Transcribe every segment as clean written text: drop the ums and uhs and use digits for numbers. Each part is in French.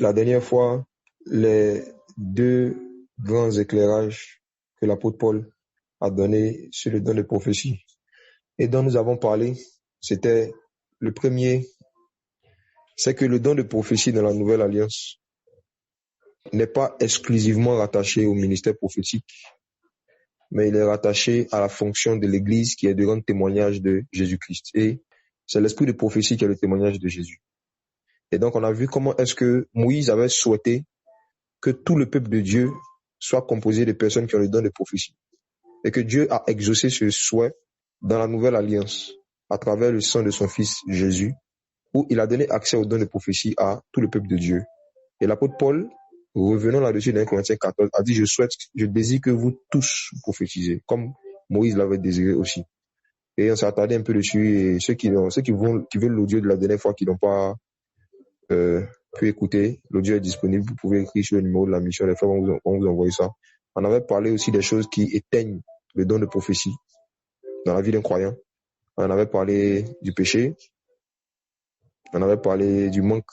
la dernière fois les deux grands éclairages que l'apôtre Paul a donnés sur le don de prophétie et dont nous avons parlé. C'était le premier, c'est que le don de prophétie dans la Nouvelle Alliance n'est pas exclusivement rattaché au ministère prophétique, mais il est rattaché à la fonction de l'Église qui est de rendre témoignage de Jésus-Christ. Et c'est l'esprit de prophétie qui est le témoignage de Jésus. Et donc on a vu comment est-ce que Moïse avait souhaité que tout le peuple de Dieu soit composé de personnes qui ont le don de prophétie. Et que Dieu a exaucé ce souhait dans la Nouvelle Alliance à travers le sang de son Fils Jésus, où il a donné accès au don de prophétie à tout le peuple de Dieu. Et l'apôtre Paul, revenons là-dessus dans 1 Corinthiens 14, a dit je désire que vous tous prophétisez, comme Moïse l'avait désiré aussi. Et on s'est attardé un peu dessus, et ceux qui veulent l'audio de la dernière fois, qui n'ont pas pu écouter, l'audio est disponible, vous pouvez écrire sur le numéro de la mission, les frères vont vous envoyer ça. On avait parlé aussi des choses qui éteignent le don de prophétie dans la vie d'un croyant. On avait parlé du péché, on avait parlé du manque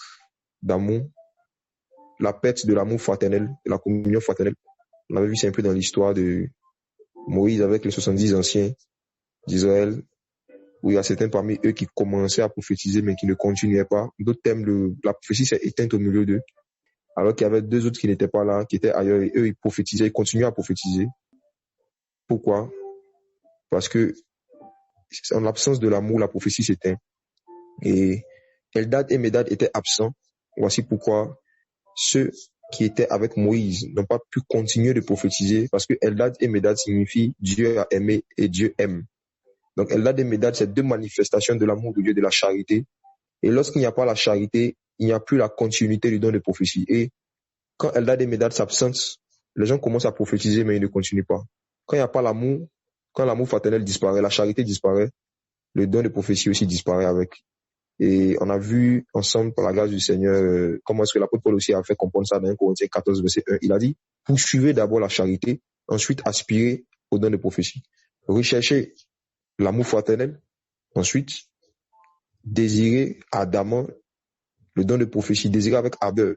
d'amour, la perte de l'amour fraternel, de la communion fraternelle. On avait vu ça un peu dans l'histoire de Moïse avec les 70 anciens d'Israël, où il y a certains parmi eux qui commençaient à prophétiser mais qui ne continuaient pas. D'autres thèmes, la prophétie s'est éteinte au milieu d'eux, alors qu'il y avait deux autres qui n'étaient pas là, qui étaient ailleurs, et eux ils prophétisaient, ils continuaient à prophétiser. Pourquoi? Parce que en l'absence de l'amour, la prophétie s'éteint. Et Eldad et Médad étaient absents. Voici pourquoi ceux qui étaient avec Moïse n'ont pas pu continuer de prophétiser, parce que Eldad et Médad signifient Dieu a aimé et Dieu aime. Donc Eldad et Médad, c'est deux manifestations de l'amour de Dieu, de la charité. Et lorsqu'il n'y a pas la charité, il n'y a plus la continuité du don de prophétie. Et quand Eldad et Médad s'absentent, les gens commencent à prophétiser, mais ils ne continuent pas. Quand il n'y a pas l'amour, quand l'amour fraternel disparaît, la charité disparaît, le don de prophétie aussi disparaît avec. Et on a vu ensemble, par la grâce du Seigneur, comment est-ce que l'apôtre Paul aussi a fait comprendre ça dans 1 Corinthiens 14, verset 1. Il a dit, poursuivez d'abord la charité, ensuite aspirez au don de prophétie. Recherchez l'amour fraternel, ensuite désirez ardemment le don de prophétie, désirez avec ardeur.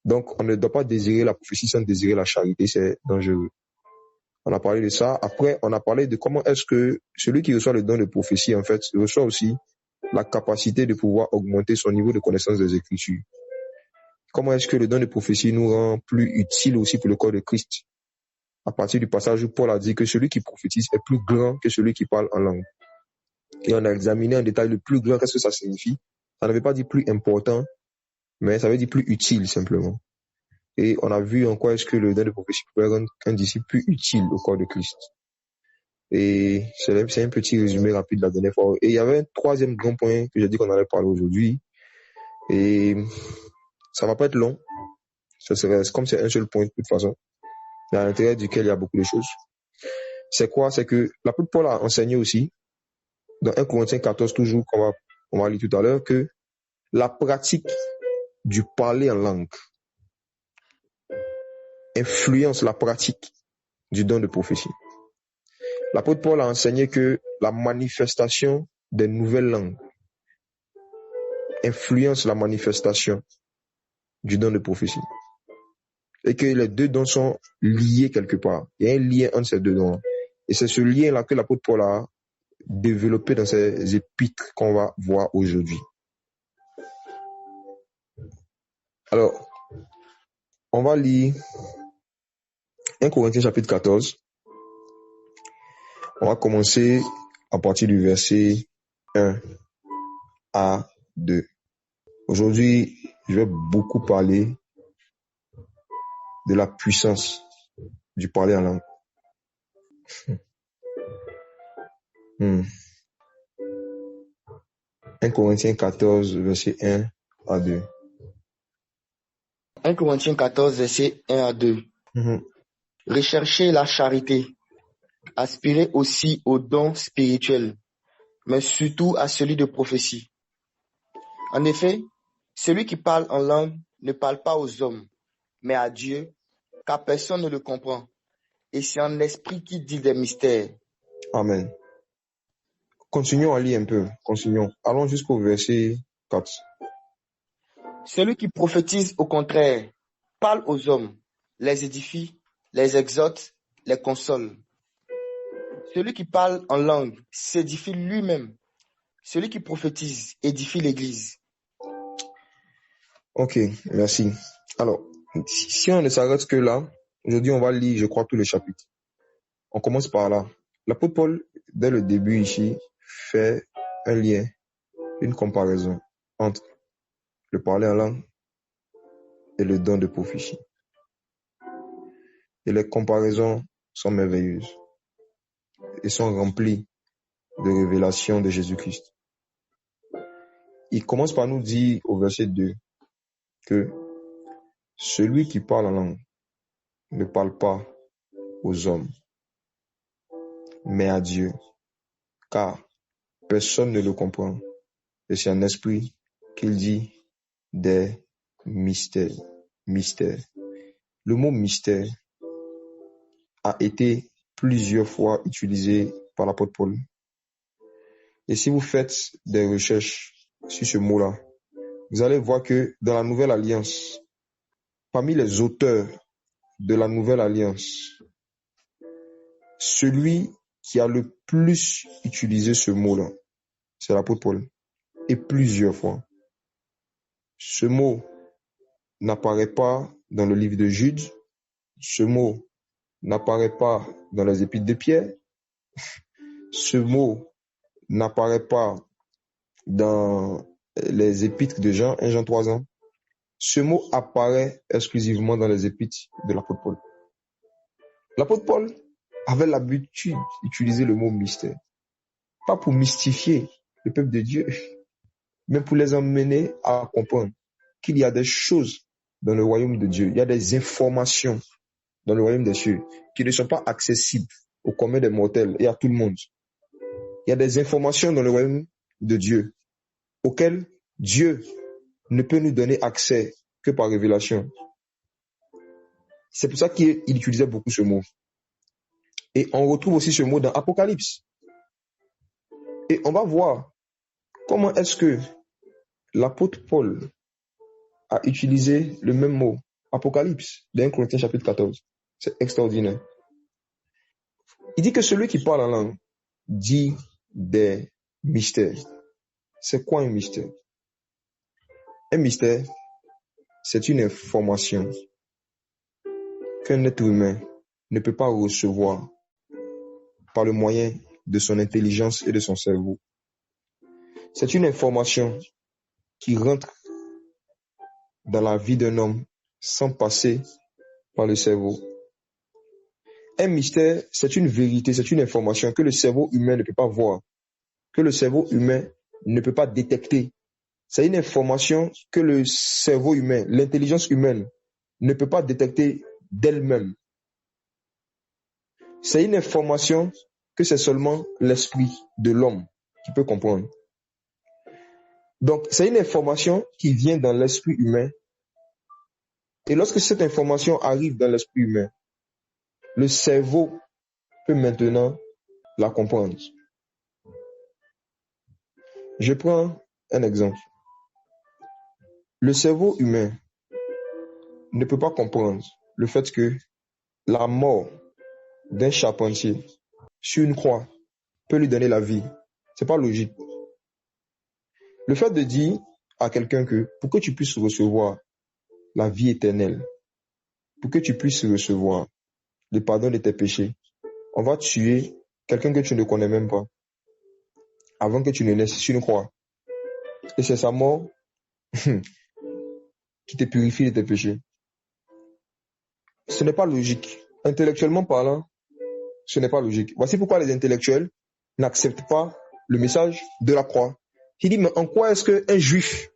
Donc, on ne doit pas désirer la prophétie sans désirer la charité, c'est dangereux. On a parlé de ça. Après, on a parlé de comment est-ce que celui qui reçoit le don de prophétie, en fait, reçoit aussi la capacité de pouvoir augmenter son niveau de connaissance des Écritures. Comment est-ce que le don de prophétie nous rend plus utile aussi pour le corps de Christ? À partir du passage où Paul a dit que celui qui prophétise est plus grand que celui qui parle en langue. Et on a examiné en détail le plus grand, qu'est-ce que ça signifie? Ça ne veut pas dire plus important, mais ça veut dire plus utile simplement. Et on a vu en quoi est-ce que le don de prophétie peut rendre un disciple plus utile au corps de Christ. Et c'est un petit résumé rapide de la dernière fois. Et il y avait un troisième grand point que j'ai dit qu'on allait parler aujourd'hui. Et ça va pas être long. Comme c'est un seul point de toute façon, à l'intérieur duquel il y a beaucoup de choses. C'est quoi? C'est que l'apôtre Paul a enseigné aussi, dans 1 Corinthiens 14 toujours, qu'on va lire tout à l'heure, que la pratique du parler en langue influence la pratique du don de prophétie. L'apôtre Paul a enseigné que la manifestation des nouvelles langues influence la manifestation du don de prophétie. Et que les deux dons sont liés quelque part. Il y a un lien entre ces deux dons. Et c'est ce lien-là que l'apôtre Paul a développé dans ses épîtres qu'on va voir aujourd'hui. Alors, on va lire 1 Corinthiens chapitre 14. On va commencer à partir du verset 1 à 2. Aujourd'hui, je vais beaucoup parler de la puissance du parler en langue. 1 Corinthiens 14, verset 1 à 2. 1 Corinthiens 14, verset 1 à 2. Recherchez la charité, aspirez aussi aux dons spirituels, mais surtout à celui de prophétie. En effet, celui qui parle en langue ne parle pas aux hommes, mais à Dieu, car personne ne le comprend. Et c'est un esprit qui dit des mystères. Amen. Continuons à lire un peu. Continuons. Allons jusqu'au verset 4. Celui qui prophétise, au contraire, parle aux hommes, les édifie, les exhorte, les console. Celui qui parle en langue s'édifie lui-même. Celui qui prophétise édifie l'Église. Ok, merci. Alors, si on ne s'arrête que là, aujourd'hui on va lire, je crois, tous les chapitres. On commence par là. L'apôtre Paul, dès le début ici, fait un lien, une comparaison entre le parler en langue et le don de prophétie. Et les comparaisons sont merveilleuses et sont remplies de révélations de Jésus-Christ. Il commence par nous dire au verset 2 que celui qui parle en langue ne parle pas aux hommes, mais à Dieu, car personne ne le comprend. Et c'est en esprit qu'il dit des mystères. Mystères. Le mot mystère a été plusieurs fois utilisé par l'apôtre Paul. Et si vous faites des recherches sur ce mot-là, vous allez voir que dans la Nouvelle Alliance, parmi les auteurs de la Nouvelle Alliance, celui qui a le plus utilisé ce mot-là, c'est l'apôtre Paul, et plusieurs fois. Ce mot n'apparaît pas dans le livre de Jude, ce mot n'apparaît pas dans les épîtres de Pierre, ce mot n'apparaît pas dans les épîtres de Jean, 1 Jean 3 ans. Ce mot apparaît exclusivement dans les épîtres de l'apôtre Paul. L'apôtre Paul avait l'habitude d'utiliser le mot mystère, pas pour mystifier le peuple de Dieu, mais pour les emmener à comprendre qu'il y a des choses dans le royaume de Dieu, il y a des informations dans le royaume des cieux qui ne sont pas accessibles au commun des mortels et à tout le monde. Il y a des informations dans le royaume de Dieu auxquelles Dieu ne peut nous donner accès que par révélation. C'est pour ça qu'il utilisait beaucoup ce mot. Et on retrouve aussi ce mot dans Apocalypse. Et on va voir comment est-ce que l'apôtre Paul a utilisé le même mot, Apocalypse, dans 1 Corinthiens chapitre 14. C'est extraordinaire. Il dit que celui qui parle en langue dit des mystères. C'est quoi un mystère? Un mystère, c'est une information qu'un être humain ne peut pas recevoir par le moyen de son intelligence et de son cerveau. C'est une information qui rentre dans la vie d'un homme sans passer par le cerveau. Un mystère, c'est une vérité, c'est une information que le cerveau humain ne peut pas voir, que le cerveau humain ne peut pas détecter. C'est une information que le cerveau humain, l'intelligence humaine, ne peut pas détecter d'elle-même. C'est une information que c'est seulement l'esprit de l'homme qui peut comprendre. Donc, c'est une information qui vient dans l'esprit humain. Et lorsque cette information arrive dans l'esprit humain, le cerveau peut maintenant la comprendre. Je prends un exemple. Le cerveau humain ne peut pas comprendre le fait que la mort d'un charpentier sur une croix peut lui donner la vie. C'est pas logique. Le fait de dire à quelqu'un que pour que tu puisses recevoir la vie éternelle, pour que tu puisses recevoir le pardon de tes péchés, on va tuer quelqu'un que tu ne connais même pas avant que tu ne naisses sur une croix. Et c'est sa mort qui te purifie de tes péchés. Ce n'est pas logique. Intellectuellement parlant, ce n'est pas logique. Voici pourquoi les intellectuels n'acceptent pas le message de la croix. Il dit, mais en quoi est-ce qu'un juif,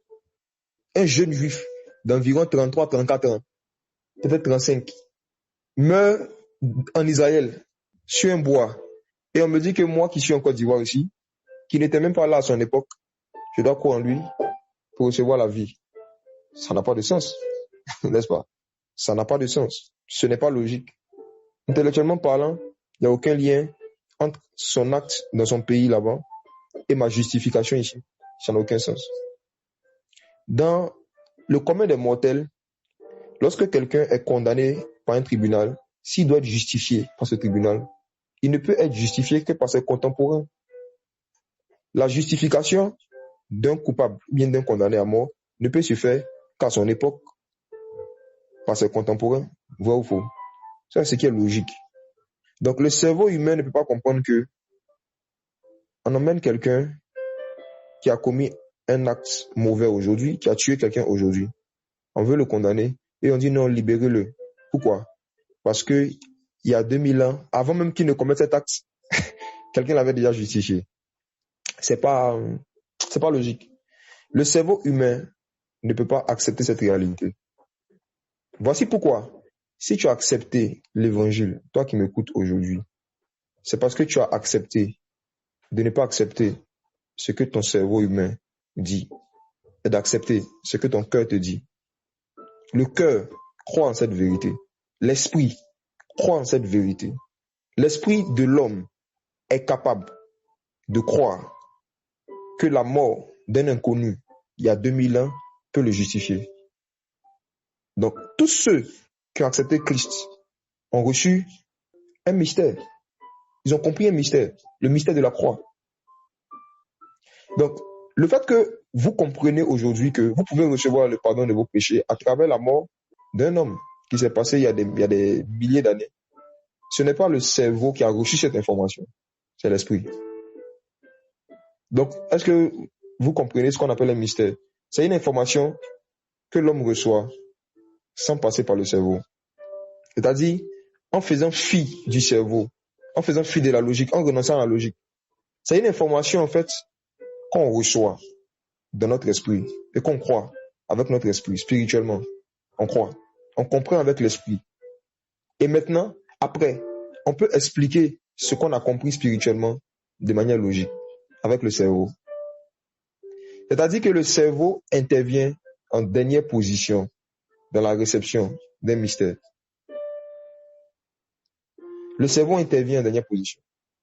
un jeune juif d'environ 33, 34 ans, peut-être 35, meurt en Israël sur un bois, et on me dit que moi qui suis en Côte d'Ivoire ici, qui n'était même pas là à son époque, je dois croire en lui pour recevoir la vie. Ça n'a pas de sens, n'est-ce pas? Ça n'a pas de sens. Ce n'est pas logique. Intellectuellement parlant, il n'y a aucun lien entre son acte dans son pays là-bas et ma justification ici. Ça n'a aucun sens. Dans le commun des mortels, lorsque quelqu'un est condamné par un tribunal, s'il doit être justifié par ce tribunal, il ne peut être justifié que par ses contemporains. La justification d'un coupable ou bien d'un condamné à mort ne peut se faire qu'à son époque, par ses contemporains, vrai ou faux. Ça, c'est ce qui est logique. Donc, le cerveau humain ne peut pas comprendre que on emmène quelqu'un qui a commis un acte mauvais aujourd'hui, qui a tué quelqu'un aujourd'hui. On veut le condamner et on dit non, libérez-le. Pourquoi? Parce que il y a 2000 ans, avant même qu'il ne commette cet acte, quelqu'un l'avait déjà justifié. C'est pas logique. Le cerveau humain ne peut pas accepter cette réalité. Voici pourquoi. Si tu as accepté l'évangile, toi qui m'écoutes aujourd'hui, c'est parce que tu as accepté de ne pas accepter ce que ton cerveau humain dit et d'accepter ce que ton cœur te dit. Le cœur croit en cette vérité. L'esprit croit en cette vérité. L'esprit de l'homme est capable de croire que la mort d'un inconnu il y a 2000 ans peut le justifier. Donc, tous ceux qui ont accepté Christ ont reçu un mystère. Ils ont compris un mystère, le mystère de la croix. Donc, le fait que vous comprenez aujourd'hui que vous pouvez recevoir le pardon de vos péchés à travers la mort d'un homme qui s'est passé il y a des milliers d'années, ce n'est pas le cerveau qui a reçu cette information, c'est l'esprit. Donc, est-ce que vous comprenez ce qu'on appelle un mystère? C'est une information que l'homme reçoit sans passer par le cerveau. C'est-à-dire, en faisant fi du cerveau, en faisant fi de la logique, en renonçant à la logique. C'est une information, en fait, qu'on reçoit dans notre esprit et qu'on croit avec notre esprit, spirituellement. On croit. On comprend avec l'esprit. Et maintenant, après, on peut expliquer ce qu'on a compris spirituellement de manière logique, avec le cerveau. C'est-à-dire que le cerveau intervient en dernière position dans la réception d'un mystère. Le cerveau intervient en dernière position.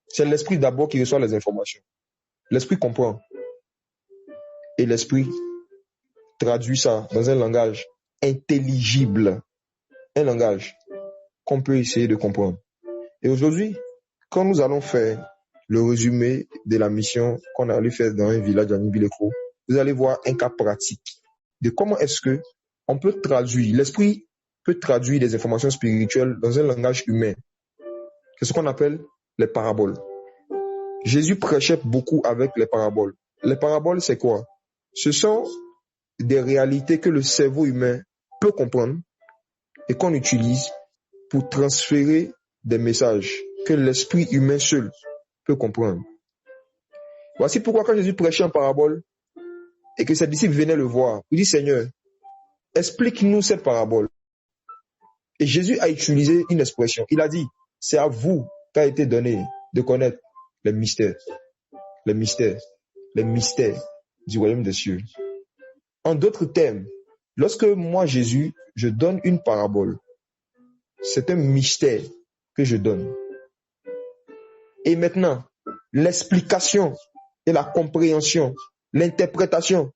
C'est l'esprit d'abord qui reçoit les informations. L'esprit comprend. Et l'esprit traduit ça dans un langage intelligible. Un langage qu'on peut essayer de comprendre. Et aujourd'hui, quand nous allons faire le résumé de la mission qu'on allait faire dans un village à Nibileko, vous allez voir un cas pratique de comment est-ce que on peut traduire, l'esprit peut traduire des informations spirituelles dans un langage humain. C'est ce qu'on appelle les paraboles. Jésus prêchait beaucoup avec les paraboles. Les paraboles, c'est quoi? Ce sont des réalités que le cerveau humain peut comprendre et qu'on utilise pour transférer des messages que l'esprit humain seul peut comprendre. Voici pourquoi quand Jésus prêchait en parabole et que ses disciples venaient le voir, il dit Seigneur, explique-nous cette parabole. Et Jésus a utilisé une expression. Il a dit, c'est à vous qu'a été donné de connaître les mystères du royaume des cieux. En d'autres termes, lorsque moi, Jésus, je donne une parabole, c'est un mystère que je donne. Et maintenant, l'explication et la compréhension, l'interprétation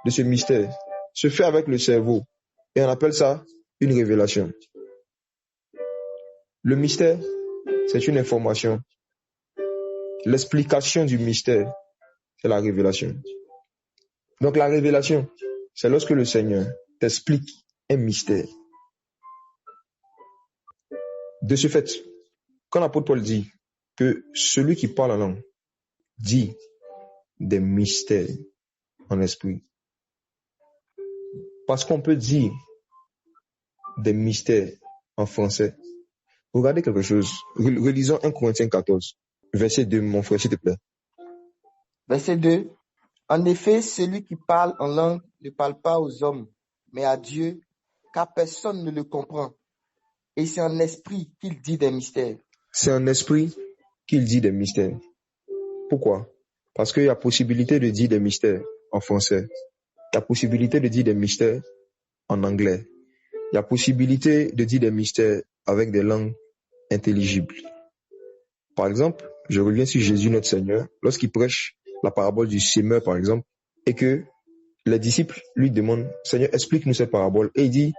de ce mystère se fait avec le cerveau. Et on appelle ça une révélation. Le mystère, c'est une information. L'explication du mystère, c'est la révélation. Donc la révélation, c'est lorsque le Seigneur t'explique un mystère. De ce fait, quand l'apôtre Paul dit que celui qui parle en langue dit des mystères en esprit, parce qu'on peut dire des mystères en français. Regardez quelque chose. Relisons 1 Corinthiens 14, verset 2, mon frère, s'il te plaît. Verset 2. En effet, celui qui parle en langue ne parle pas aux hommes, mais à Dieu, car personne ne le comprend. Et c'est en esprit qu'il dit des mystères. C'est en esprit qu'il dit des mystères. Pourquoi? Parce qu'il y a possibilité de dire des mystères en français. Il y a possibilité de dire des mystères en anglais. Il y a possibilité de dire des mystères avec des langues intelligibles. Par exemple, je reviens sur Jésus notre Seigneur, lorsqu'il prêche la parabole du semeur, par exemple, et que les disciples lui demandent, Seigneur, explique-nous cette parabole. Et il dit,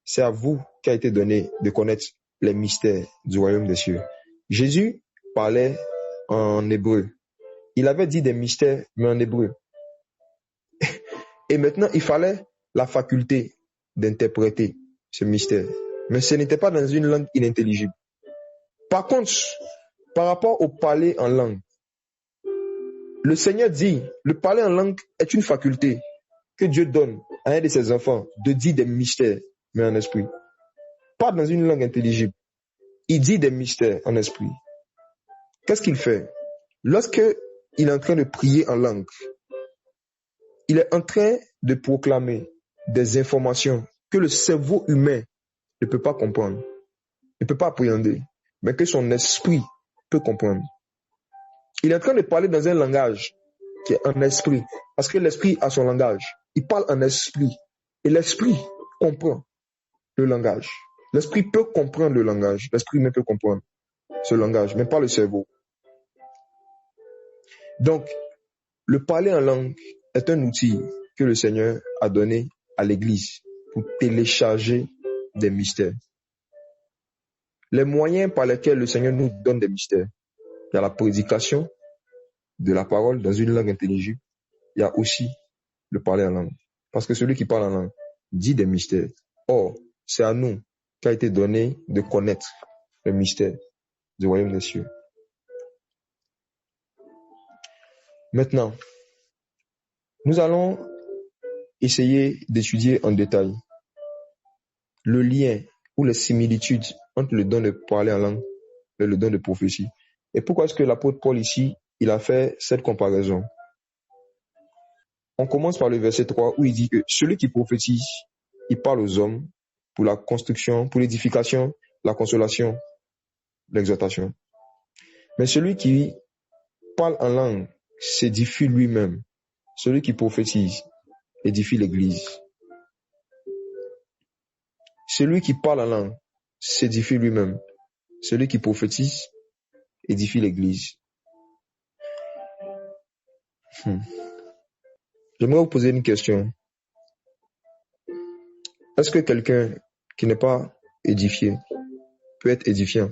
c'est à vous qu'a été donné de connaître les mystères du royaume des cieux. Jésus parlait en hébreu. Il avait dit des mystères, mais en hébreu. Et maintenant, il fallait la faculté d'interpréter ce mystère. Mais ce n'était pas dans une langue inintelligible. Par contre, par rapport au parler en langue, le Seigneur dit, le parler en langue est une faculté que Dieu donne à un de ses enfants de dire des mystères, mais en esprit. Pas dans une langue intelligible. Il dit des mystères en esprit. Qu'est-ce qu'il fait? Lorsque il est en train de prier en langue, il est en train de proclamer des informations que le cerveau humain ne peut pas comprendre, ne peut pas appréhender, mais que son esprit peut comprendre. Il est en train de parler dans un langage qui est en esprit, parce que l'esprit a son langage. Il parle en esprit, et l'esprit comprend le langage. L'esprit peut comprendre le langage, l'esprit même peut comprendre ce langage, mais pas le cerveau. Donc, le parler en langue est un outil que le Seigneur a donné à l'Église pour télécharger des mystères. Les moyens par lesquels le Seigneur nous donne des mystères, il y a la prédication de la parole dans une langue intelligible, il y a aussi le parler en langue. Parce que celui qui parle en langue dit des mystères. Or, c'est à nous qu'a été donné de connaître le mystère du royaume des cieux. Maintenant, nous allons essayer d'étudier en détail le lien ou les similitudes entre le don de parler en langue et le don de prophétie. Et pourquoi est-ce que l'apôtre Paul ici, il a fait cette comparaison? On commence par le verset 3 où il dit que celui qui prophétise, il parle aux hommes pour la construction, pour l'édification, la consolation, l'exhortation. Mais celui qui parle en langue s'édifie lui-même. Celui qui prophétise édifie l'Église. Celui qui parle en langue s'édifie lui-même. Celui qui prophétise édifie l'Église. J'aimerais vous poser une question. Est-ce que quelqu'un qui n'est pas édifié peut être édifiant?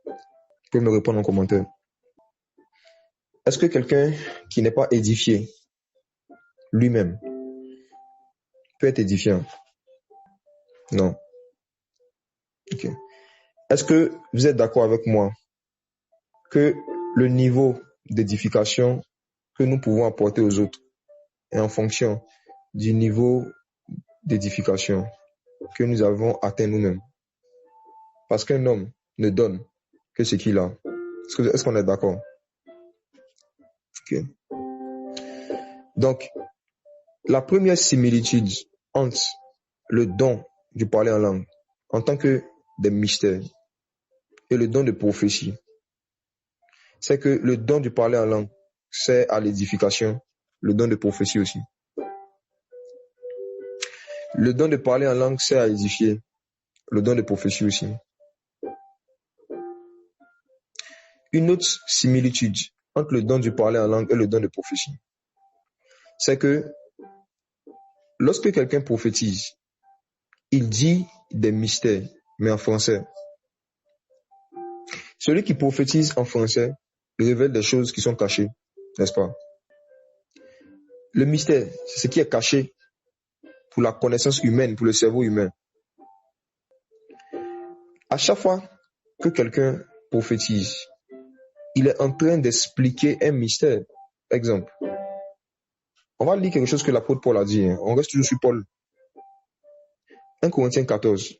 Vous pouvez me répondre en commentaire. Est-ce que quelqu'un qui n'est pas édifié lui-même peut être édifiant? Non. Ok. Est-ce que vous êtes d'accord avec moi que le niveau d'édification que nous pouvons apporter aux autres est en fonction du niveau d'édification que nous avons atteint nous-mêmes? Parce qu'un homme ne donne que ce qu'il a. Est-ce qu'on est d'accord? Ok. Donc, la première similitude entre le don du parler en langue en tant que des mystères et le don de prophétie, c'est que le don du parler en langue sert à l'édification, le don de prophétie aussi. Le don de parler en langue sert à édifier, le don de prophétie aussi. Une autre similitude entre le don du parler en langue et le don de prophétie, c'est que lorsque quelqu'un prophétise, il dit des mystères, mais en français. Celui qui prophétise en français révèle des choses qui sont cachées, n'est-ce pas? Le mystère, c'est ce qui est caché pour la connaissance humaine, pour le cerveau humain. À chaque fois que quelqu'un prophétise, il est en train d'expliquer un mystère. Exemple, on va lire quelque chose que l'apôtre Paul a dit. On reste toujours sur Paul. 1 Corinthiens 14.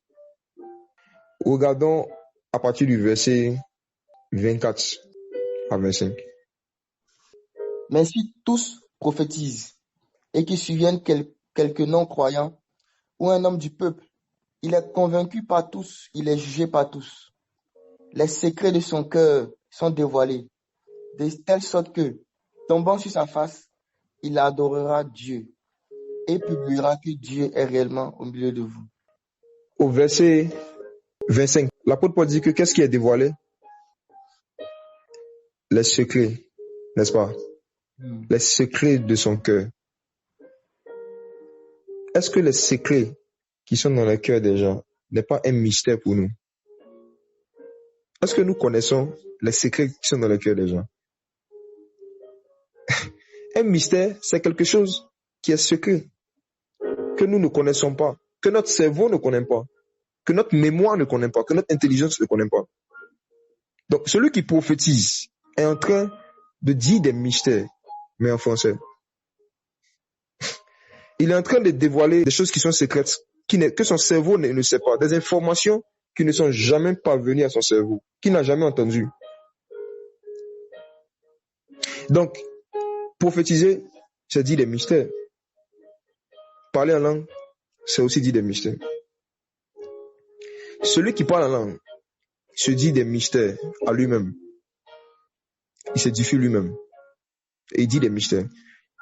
Regardons à partir du verset 24 à 25. Mais si tous prophétisent et qu'il survienne quelques non-croyants ou un homme du peuple, il est convaincu par tous, il est jugé par tous. Les secrets de son cœur sont dévoilés, de telle sorte que, tombant sur sa face, il adorera Dieu et publiera que Dieu est réellement au milieu de vous. Au verset 25, l'apôtre Paul dit que qu'est-ce qui est dévoilé? Les secrets, n'est-ce pas? Les secrets de son cœur. est-ce que les secrets qui sont dans le cœur des gens n'est pas un mystère pour nous? Est-ce que nous connaissons les secrets qui sont dans le cœur des gens? Un mystère, c'est quelque chose qui est secret, que nous ne connaissons pas, que notre cerveau ne connaît pas, que notre mémoire ne connaît pas, que notre intelligence ne connaît pas. Donc, celui qui prophétise est en train de dire des mystères, mais en français. Il est en train de dévoiler des choses qui sont secrètes, que son cerveau ne sait pas, des informations qui ne sont jamais parvenues à son cerveau, qu'il n'a jamais entendues. Donc, prophétiser, c'est dire des mystères. Parler en langue, c'est aussi dire des mystères. Celui qui parle en langue se dit des mystères à lui-même. Il s'édifie lui-même. Et il dit des mystères.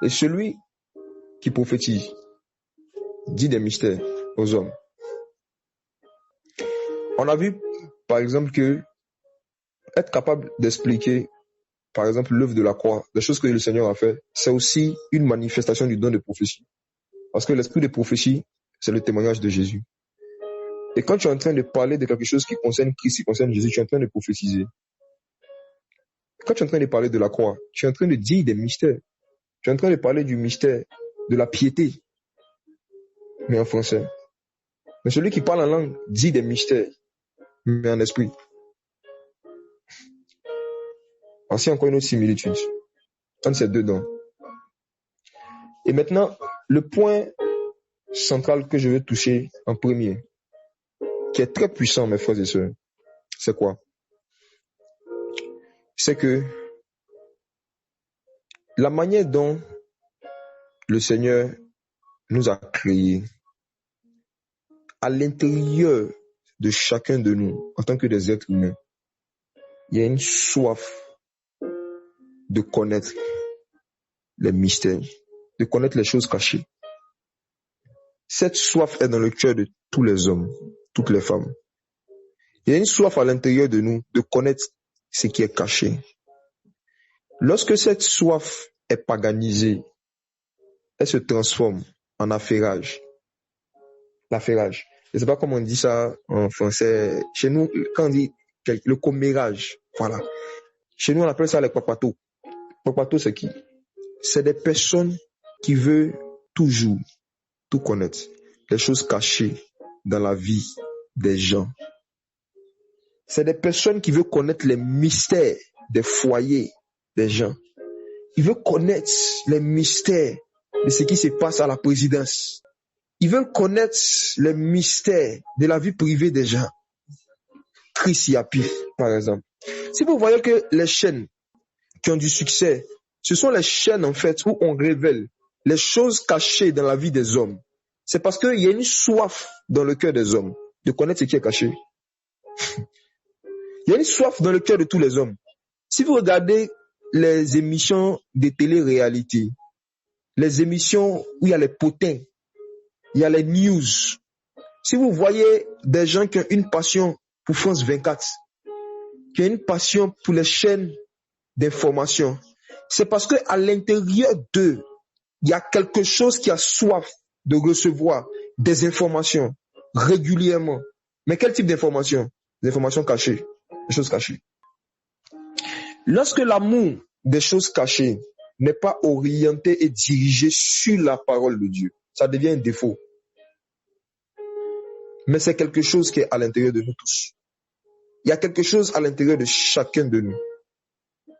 Et celui qui prophétise dit des mystères aux hommes. On a vu, par exemple, que être capable d'expliquer, par exemple, l'œuvre de la croix, les choses que le Seigneur a fait, c'est aussi une manifestation du don de prophétie. Parce que l'esprit de prophétie, c'est le témoignage de Jésus. Et quand tu es en train de parler de quelque chose qui concerne Christ, qui concerne Jésus, tu es en train de prophétiser. Quand tu es en train de parler de la croix, tu es en train de dire des mystères. Tu es en train de parler du mystère de la piété, mais en français. Mais celui qui parle en langue dit des mystères, mais en esprit. Voici encore une autre similitude entre ces deux dons. Et maintenant, le point central que je veux toucher en premier, qui est très puissant, mes frères et sœurs, c'est quoi? C'est que la manière dont le Seigneur nous a créés, à l'intérieur de chacun de nous, en tant que des êtres humains, il y a une soif de connaître les mystères, de connaître les choses cachées. Cette soif est dans le cœur de tous les hommes, toutes les femmes. Il y a une soif à l'intérieur de nous de connaître ce qui est caché. Lorsque cette soif est paganisée, elle se transforme en affairage. L'affairage. Je ne sais pas comment on dit ça en français. Chez nous, quand on dit le commérage, voilà. Chez nous, on appelle ça les papatos. Papato, c'est qui? C'est des personnes qui veulent toujours tout connaître. Les choses cachées dans la vie des gens. C'est des personnes qui veulent connaître les mystères des foyers des gens. Ils veulent connaître les mystères de ce qui se passe à la présidence. Ils veulent connaître les mystères de la vie privée des gens. Chris Yapi, par exemple. Si vous voyez que les chaînes qui ont du succès, ce sont les chaînes en fait où on révèle les choses cachées dans la vie des hommes. C'est parce qu'il y a une soif dans le cœur des hommes de connaître ce qui est caché. Il y a une soif dans le cœur de tous les hommes. Si vous regardez les émissions de télé-réalité, les émissions où il y a les potins, il y a les news, si vous voyez des gens qui ont une passion pour France 24, qui ont une passion pour les chaînes d'information, c'est parce qu'à l'intérieur d'eux, il y a quelque chose qui a soif de recevoir des informations régulièrement. Mais quel type d'informations? Des informations cachées, des choses cachées. Lorsque l'amour des choses cachées n'est pas orienté et dirigé sur la parole de Dieu, ça devient un défaut. Mais c'est quelque chose qui est à l'intérieur de nous tous. Il y a quelque chose à l'intérieur de chacun de nous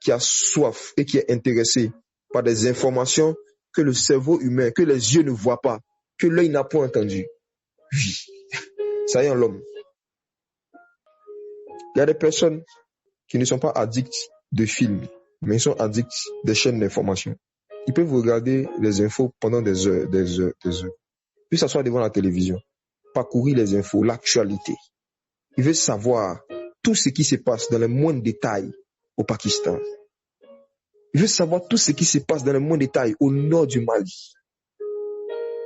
qui a soif et qui est intéressé par des informations que le cerveau humain, que les yeux ne voient pas, que l'œil n'a pas entendu. Oui, ça y est en l'homme. Il y a des personnes qui ne sont pas addicts de films, mais ils sont addicts des chaînes d'information. Ils peuvent regarder les infos pendant des heures. Puis s'asseoir devant la télévision, parcourir les infos, l'actualité. Ils veulent savoir tout ce qui se passe dans les moindres détails au Pakistan. Ils veulent savoir tout ce qui se passe dans les moindres détails au nord du Mali.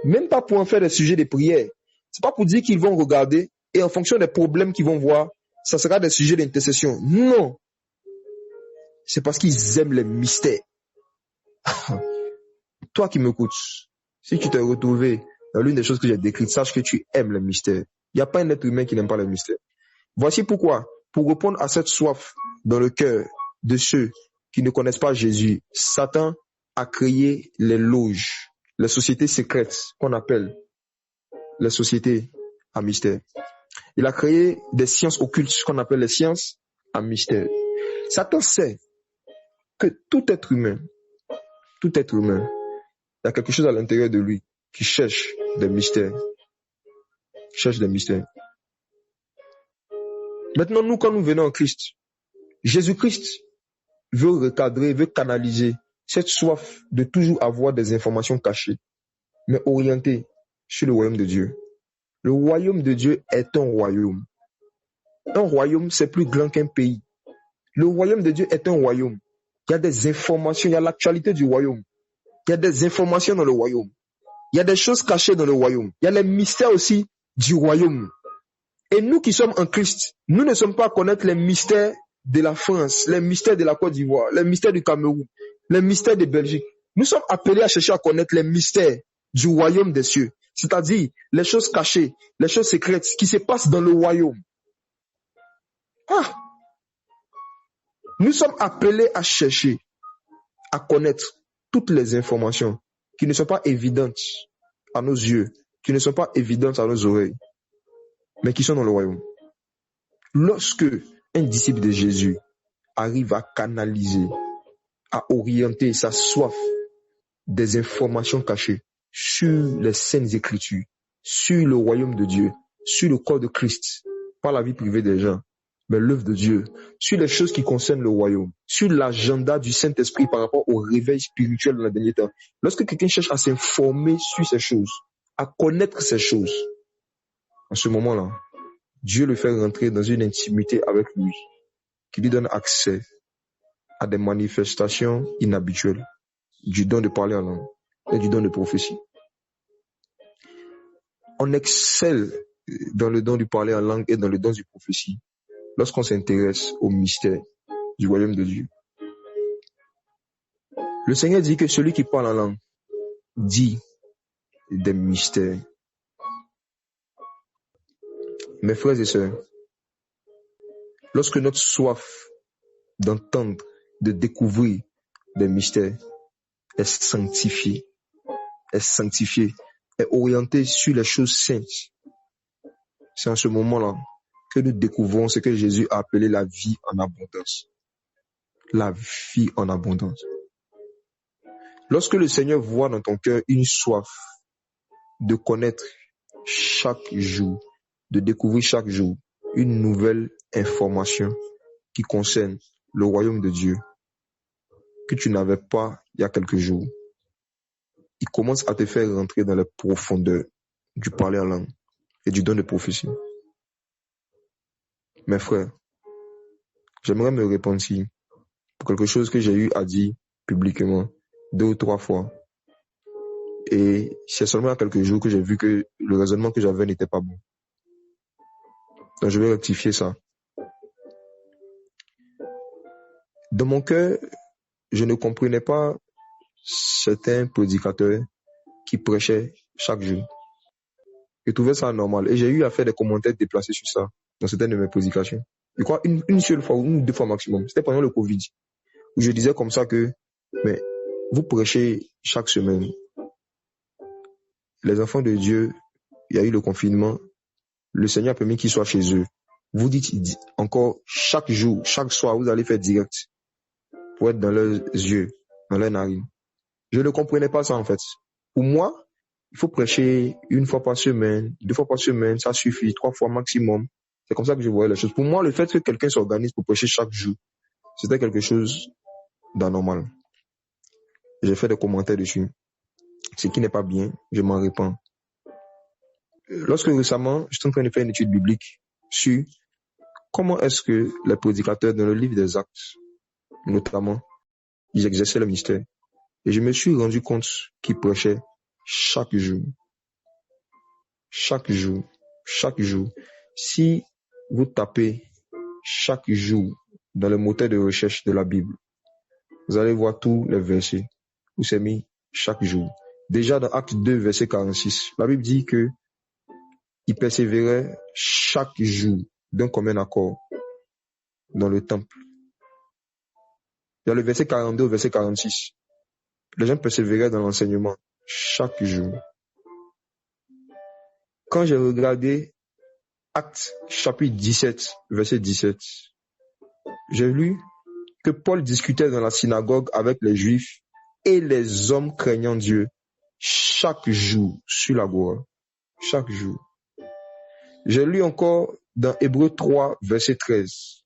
Même pas pour en faire des sujets de prière. C'est pas pour dire qu'ils vont regarder et en fonction des problèmes qu'ils vont voir, ça sera des sujets d'intercession. Non. C'est parce qu'ils aiment les mystères. Toi qui m'écoutes, si tu t'es retrouvé l'une des choses que j'ai décrites, sache que tu aimes les mystères. Il n'y a pas un être humain qui n'aime pas les mystères. Voici pourquoi, pour répondre à cette soif dans le cœur de ceux qui ne connaissent pas Jésus, Satan a créé les loges, les sociétés secrètes qu'on appelle les sociétés à mystère. Il a créé des sciences occultes, ce qu'on appelle les sciences à mystère. Satan sait que tout être humain, il y a quelque chose à l'intérieur de lui qui cherche des mystères. Maintenant, nous, quand nous venons en Christ, Jésus-Christ veut recadrer, veut canaliser cette soif de toujours avoir des informations cachées, mais orientées sur le royaume de Dieu. Le royaume de Dieu est un royaume. Un royaume, c'est plus grand qu'un pays. Le royaume de Dieu est un royaume. Il y a des informations, il y a l'actualité du royaume. Il y a des informations dans le royaume. Il y a des choses cachées dans le royaume. Il y a les mystères aussi du royaume. Et nous qui sommes en Christ, nous ne sommes pas à connaître les mystères de la France, les mystères de la Côte d'Ivoire, les mystères du Cameroun, les mystères de Belgique. Nous sommes appelés à chercher à connaître les mystères du royaume des cieux, c'est-à-dire les choses cachées, les choses secrètes qui se passent dans le royaume. Nous sommes appelés à chercher, à connaître toutes les informations qui ne sont pas évidentes à nos yeux, qui ne sont pas évidentes à nos oreilles, mais qui sont dans le royaume. Lorsque un disciple de Jésus arrive à canaliser, à orienter sa soif des informations cachées sur les saintes écritures, sur le royaume de Dieu, sur le corps de Christ, pas la vie privée des gens, mais l'œuvre de Dieu, sur les choses qui concernent le royaume, sur l'agenda du Saint-Esprit par rapport au réveil spirituel dans le dernier temps. Lorsque quelqu'un cherche à s'informer sur ces choses, à connaître ces choses, en ce moment-là, Dieu le fait rentrer dans une intimité avec lui, qui lui donne accès à des manifestations inhabituelles, du don de parler en langue et du don de prophétie. On excelle dans le don du parler en langue et dans le don de prophétie lorsqu'on s'intéresse au mystère du royaume de Dieu. Le Seigneur dit que celui qui parle en langue dit des mystères. Mes frères et sœurs, lorsque notre soif d'entendre, de découvrir des mystères est sanctifiée, est orientée sur les choses saintes, c'est en ce moment-là que nous découvrons ce que Jésus a appelé la vie en abondance. La vie en abondance. Lorsque le Seigneur voit dans ton cœur une soif de connaître chaque jour, de découvrir chaque jour une nouvelle information qui concerne le royaume de Dieu que tu n'avais pas il y a quelques jours, il commence à te faire rentrer dans les profondeurs du parler en langue et du don de prophétie. Mes frères, j'aimerais me repentir pour quelque chose que j'ai eu à dire publiquement 2 ou 3 fois. Et c'est seulement il y a quelques jours que j'ai vu que le raisonnement que j'avais n'était pas bon. Donc je vais rectifier ça. Dans mon cœur, je ne comprenais pas certains prédicateurs qui prêchaient chaque jour. Je trouvais ça normal. Et j'ai eu à faire des commentaires déplacés sur ça dans certaines de mes prédications. Je crois une seule fois, 1 ou 2 fois maximum. C'était pendant le Covid. Où je disais comme ça que, mais vous prêchez chaque semaine. Les enfants de Dieu, il y a eu le confinement. Le Seigneur a permis qu'ils soient chez eux. Vous dites encore chaque jour, chaque soir, vous allez faire direct pour être dans leurs yeux, dans leurs narines. Je ne comprenais pas ça en fait. Pour moi, il faut prêcher 1 fois par semaine, 2 fois par semaine, ça suffit, 3 fois maximum. C'est comme ça que je voyais les choses. Pour moi, le fait que quelqu'un s'organise pour prêcher chaque jour, c'était quelque chose d'anormal. J'ai fait des commentaires dessus. Ce qui n'est pas bien, je m'en répands. Lorsque récemment, j'étais en train de faire une étude biblique sur comment est-ce que les prédicateurs dans le livre des Actes, notamment, ils exerçaient le ministère. Et je me suis rendu compte qu'ils prêchaient chaque jour. Chaque jour. Chaque jour. Si vous tapez chaque jour dans le moteur de recherche de la Bible, vous allez voir tous les versets où c'est mis chaque jour. Déjà dans Acte 2, verset 46, la Bible dit que il persévérait chaque jour d'un commun accord dans le temple. Il y a le verset 42 au verset 46. Les gens persévéraient dans l'enseignement chaque jour. Quand j'ai regardé Actes chapitre 17, verset 17, j'ai lu que Paul discutait dans la synagogue avec les Juifs et les hommes craignant Dieu chaque jour sur la voie. Chaque jour. J'ai lu encore dans Hébreux 3, verset 13.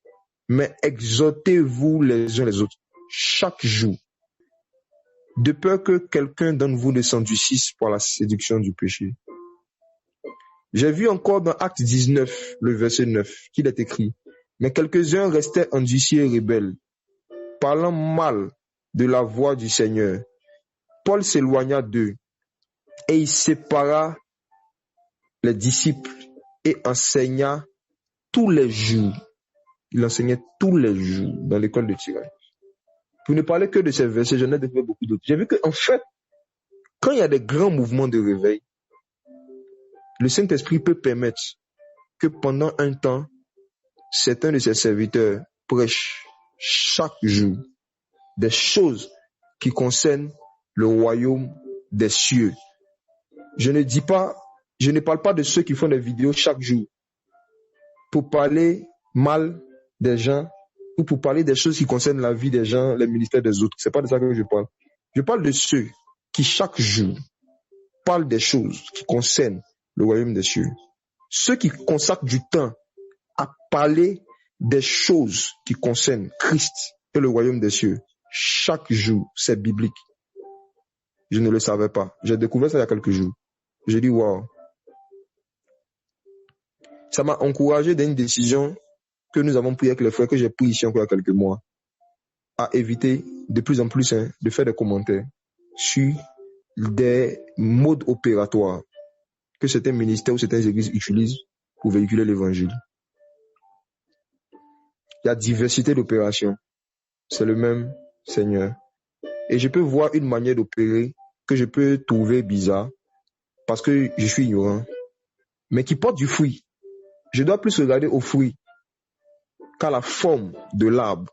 Mais exhortez-vous les uns les autres chaque jour, de peur que quelqu'un d'entre vous ne s'endurcisse par la séduction du péché. J'ai vu encore dans Acte 19, le verset 9, qu'il est écrit, mais quelques-uns restaient endurcis et rebelles, parlant mal de la voix du Seigneur. Paul s'éloigna d'eux et il sépara les disciples et enseigna tous les jours. Il enseignait tous les jours dans l'école de Tyrann. Pour ne parler que de ces versets, j'en ai découvert beaucoup d'autres. J'ai vu qu'en fait, quand il y a des grands mouvements de réveil, le Saint-Esprit peut permettre que pendant un temps, certains de ses serviteurs prêchent chaque jour des choses qui concernent le royaume des cieux. Je ne parle pas de ceux qui font des vidéos chaque jour pour parler mal des gens ou pour parler des choses qui concernent la vie des gens, les ministères des autres. C'est pas de ça que je parle. Je parle de ceux qui chaque jour parlent des choses qui concernent le royaume des cieux. Ceux qui consacrent du temps à parler des choses qui concernent Christ et le royaume des cieux. Chaque jour, c'est biblique. Je ne le savais pas. J'ai découvert ça il y a quelques jours. J'ai dit, waouh. Ça m'a encouragé dans une décision que nous avons prise avec les frères, que j'ai pris ici encore il y a quelques mois, à éviter de plus en plus de faire des commentaires sur des modes opératoires que certains ministères ou certaines églises utilisent pour véhiculer l'évangile. Il y a diversité d'opérations. C'est le même Seigneur. Et je peux voir une manière d'opérer que je peux trouver bizarre parce que je suis ignorant, mais qui porte du fruit. Je dois plus regarder au fruit qu'à la forme de l'arbre,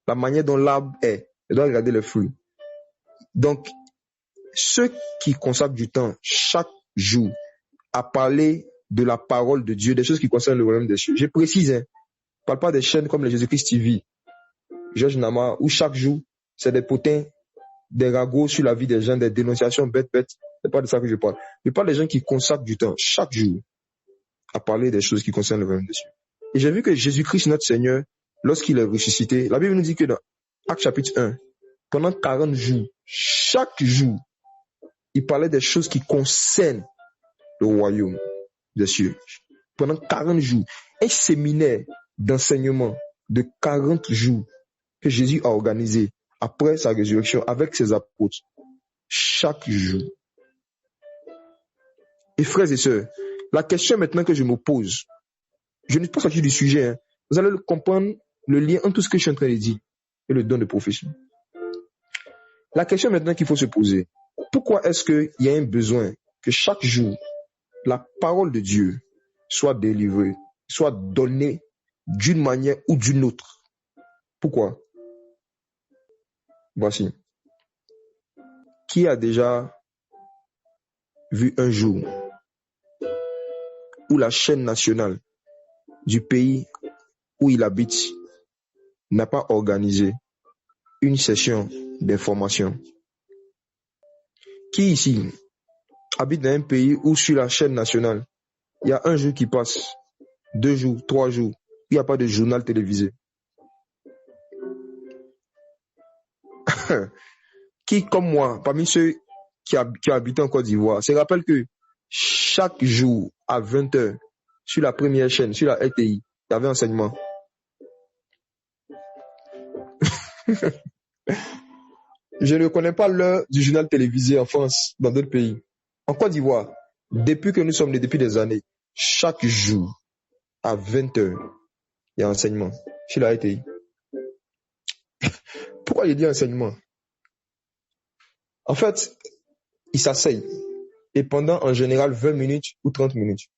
la manière dont l'arbre est. Je dois regarder le fruit. Donc, ceux qui consacrent du temps chaque jour à parler de la parole de Dieu, des choses qui concernent le royaume des cieux. Je précise, je ne parle pas des chaînes comme les Jésus-Christ TV, Georges Nama, où chaque jour, c'est des potins, des ragots sur la vie des gens, des dénonciations bêtes. C'est pas de ça que je parle. Je parle des gens qui consacrent du temps chaque jour à parler des choses qui concernent le royaume des cieux. Et j'ai vu que Jésus-Christ, notre Seigneur, lorsqu'il est ressuscité, la Bible nous dit que dans Actes chapitre 1, pendant 40 jours, chaque jour, il parlait des choses qui concernent le royaume des cieux. Pendant 40 jours, un séminaire d'enseignement de 40 jours que Jésus a organisé après sa résurrection avec ses apôtres, chaque jour. Et frères et sœurs, la question maintenant que je me pose, je ne suis pas sorti du sujet, vous allez comprendre le lien entre tout ce que je suis en train de dire et le don de prophétie. La question maintenant qu'il faut se poser, pourquoi est-ce qu'il y a un besoin que chaque jour, la parole de Dieu soit délivrée, soit donnée d'une manière ou d'une autre? Pourquoi? Voici. Qui a déjà vu un jour où la chaîne nationale du pays où il habite n'a pas organisé une session d'information? Qui ici habite dans un pays où sur la chaîne nationale, il y a un jour qui passe, 2 jours, 3 jours, il n'y a pas de journal télévisé? Qui, comme moi, parmi ceux qui habitent en Côte d'Ivoire, se rappelle que chaque jour à 20h, sur la première chaîne, sur la RTI, il y avait enseignement. Je ne connais pas l'heure du journal télévisé en France, dans d'autres pays. En Côte d'Ivoire, depuis que nous sommes nés, depuis des années, chaque jour à 20h, il y a enseignement sur la RTI. Pourquoi il dit enseignement? En fait, il s'asseye et pendant en général 20 minutes ou 30 minutes,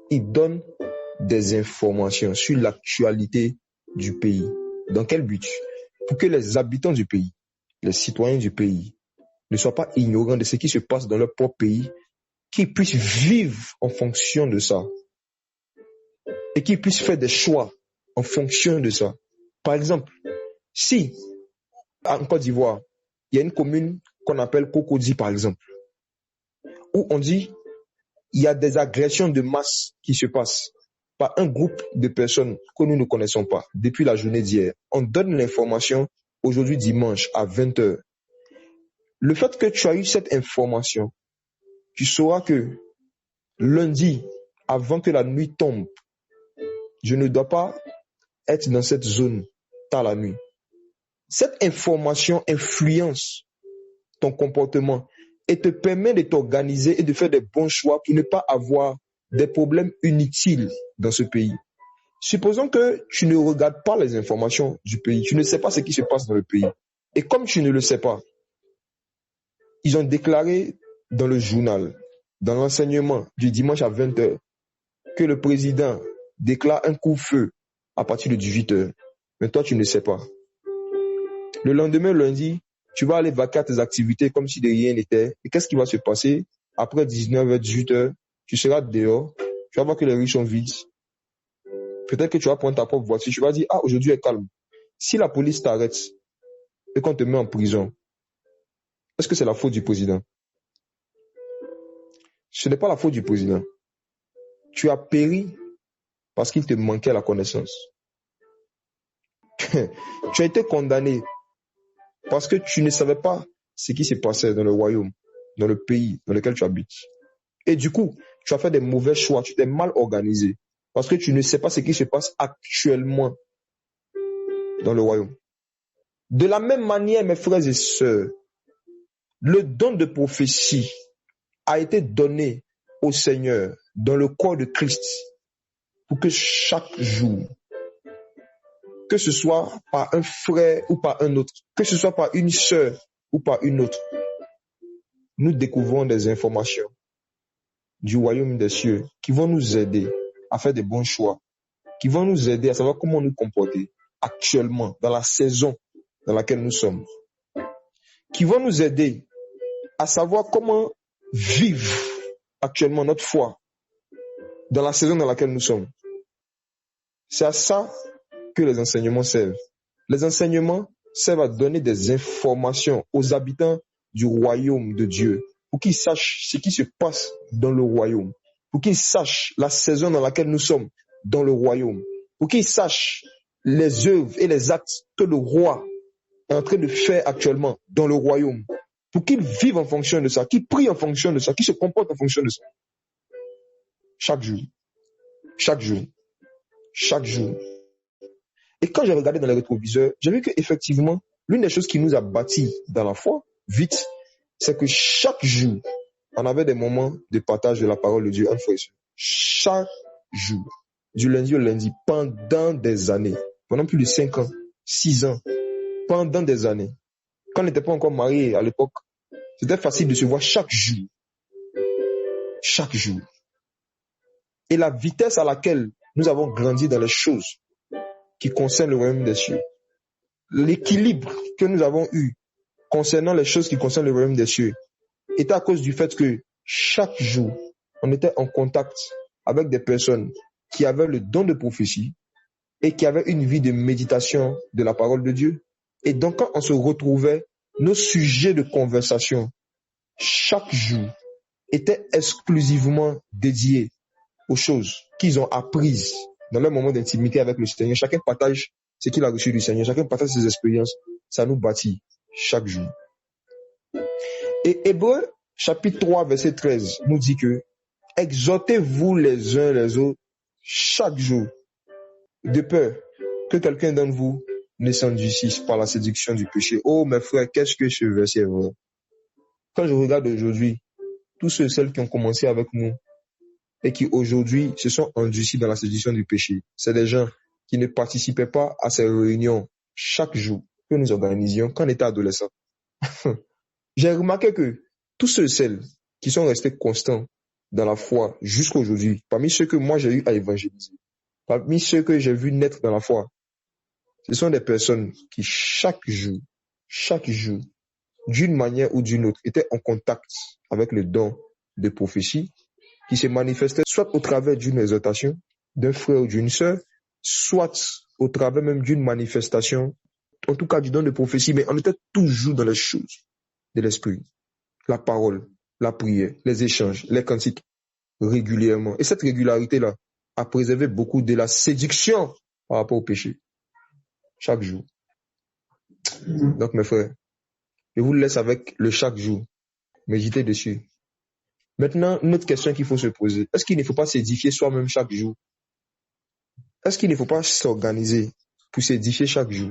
il donne des informations sur l'actualité du pays. Dans quel but? Pour que les habitants du pays, les citoyens du pays, ne soient pas ignorants de ce qui se passe dans leur propre pays, qu'ils puissent vivre en fonction de ça et qu'ils puissent faire des choix en fonction de ça. Par exemple, si en Côte d'Ivoire, il y a une commune qu'on appelle Cocody, par exemple, où on dit il y a des agressions de masse qui se passent par un groupe de personnes que nous ne connaissons pas depuis la journée d'hier. On donne l'information aujourd'hui dimanche à 20h. Le fait que tu as eu cette information, tu sauras que lundi, avant que la nuit tombe, je ne dois pas être dans cette zone tard la nuit. Cette information influence ton comportement et te permet de t'organiser et de faire des bons choix pour ne pas avoir des problèmes inutiles dans ce pays. Supposons que tu ne regardes pas les informations du pays, tu ne sais pas ce qui se passe dans le pays. Et comme tu ne le sais pas, ils ont déclaré dans le journal, dans l'enseignement du dimanche à 20h, que le président déclare un couvre-feu à partir de 18h. Mais toi, tu ne sais pas. Le lendemain, lundi, tu vas aller vaquer à tes activités comme si de rien n'était. Et qu'est-ce qui va se passer? Après 19h, 18h, tu seras dehors, tu vas voir que les rues sont vides. Peut-être que tu vas prendre ta propre voiture, tu vas dire, aujourd'hui est calme. Si la police t'arrête et qu'on te met en prison, est-ce que c'est la faute du président? Ce n'est pas la faute du président. Tu as péri parce qu'il te manquait la connaissance. Tu as été condamné parce que tu ne savais pas ce qui se passait dans le royaume, dans le pays dans lequel tu habites. Et du coup, tu as fait des mauvais choix, tu t'es mal organisé parce que tu ne sais pas ce qui se passe actuellement dans le royaume. De la même manière, mes frères et sœurs, le don de prophétie a été donné au Seigneur dans le corps de Christ pour que chaque jour, que ce soit par un frère ou par un autre, que ce soit par une sœur ou par une autre, nous découvrons des informations du royaume des cieux qui vont nous aider à faire des bons choix, qui vont nous aider à savoir comment nous comporter actuellement dans la saison dans laquelle nous sommes, qui vont nous aider à savoir comment vivre actuellement notre foi dans la saison dans laquelle nous sommes. C'est à ça que les enseignements servent. Les enseignements servent à donner des informations aux habitants du royaume de Dieu pour qu'ils sachent ce qui se passe dans le royaume, pour qu'ils sachent la saison dans laquelle nous sommes dans le royaume, pour qu'ils sachent les œuvres et les actes que le roi est en train de faire actuellement dans le royaume, pour qu'ils vivent en fonction de ça, qu'ils prient en fonction de ça, qu'ils se comportent en fonction de ça. Chaque jour, chaque jour, chaque jour. Et quand j'ai regardé dans les rétroviseurs, j'ai vu qu'effectivement, l'une des choses qui nous a bâtis dans la foi, vite, c'est que chaque jour, on avait des moments de partage de la parole de Dieu, une fois et seul. Chaque jour, du lundi au lundi, pendant des années, pendant plus de 5 ans, 6 ans, pendant des années. Quand on n'était pas encore mariés à l'époque, c'était facile de se voir chaque jour. Chaque jour. Et la vitesse à laquelle nous avons grandi dans les choses qui concernent le royaume des cieux, l'équilibre que nous avons eu concernant les choses qui concernent le royaume des cieux, était à cause du fait que chaque jour, on était en contact avec des personnes qui avaient le don de prophétie et qui avaient une vie de méditation de la parole de Dieu. Et donc, quand on se retrouvait, nos sujets de conversation, chaque jour, étaient exclusivement dédiés aux choses qu'ils ont apprises dans leur moment d'intimité avec le Seigneur. Chacun partage ce qu'il a reçu du Seigneur. Chacun partage ses expériences. Ça nous bâtit chaque jour. Et Hébreux, chapitre 3, verset 13, nous dit que exhortez-vous les uns les autres chaque jour, de peur que quelqu'un d'entre vous ne s'endurcisse par la séduction du péché. Oh, mes frères, qu'est-ce que ce verset est vrai. Quand je regarde aujourd'hui, tous ceux et celles qui ont commencé avec nous et qui aujourd'hui se sont endurcis dans la séduction du péché, c'est des gens qui ne participaient pas à ces réunions chaque jour que nous organisions quand on était adolescents. J'ai remarqué que tous ceux et celles qui sont restés constants dans la foi jusqu'à aujourd'hui, parmi ceux que moi j'ai eu à évangéliser, parmi ceux que j'ai vu naître dans la foi, ce sont des personnes qui chaque jour, d'une manière ou d'une autre, étaient en contact avec le don de prophétie qui se manifestait soit au travers d'une exhortation d'un frère ou d'une sœur, soit au travers même d'une manifestation, en tout cas du don de prophétie, mais on était toujours dans les choses de l'esprit. La parole, la prière, les échanges, les cantiques, régulièrement. Et cette régularité-là a préservé beaucoup de la séduction par rapport au péché. Chaque jour. Donc, mes frères, je vous laisse avec le chaque jour. Méditez dessus. Maintenant, une autre question qu'il faut se poser. Est-ce qu'il ne faut pas s'édifier soi-même chaque jour? Est-ce qu'il ne faut pas s'organiser pour s'édifier chaque jour?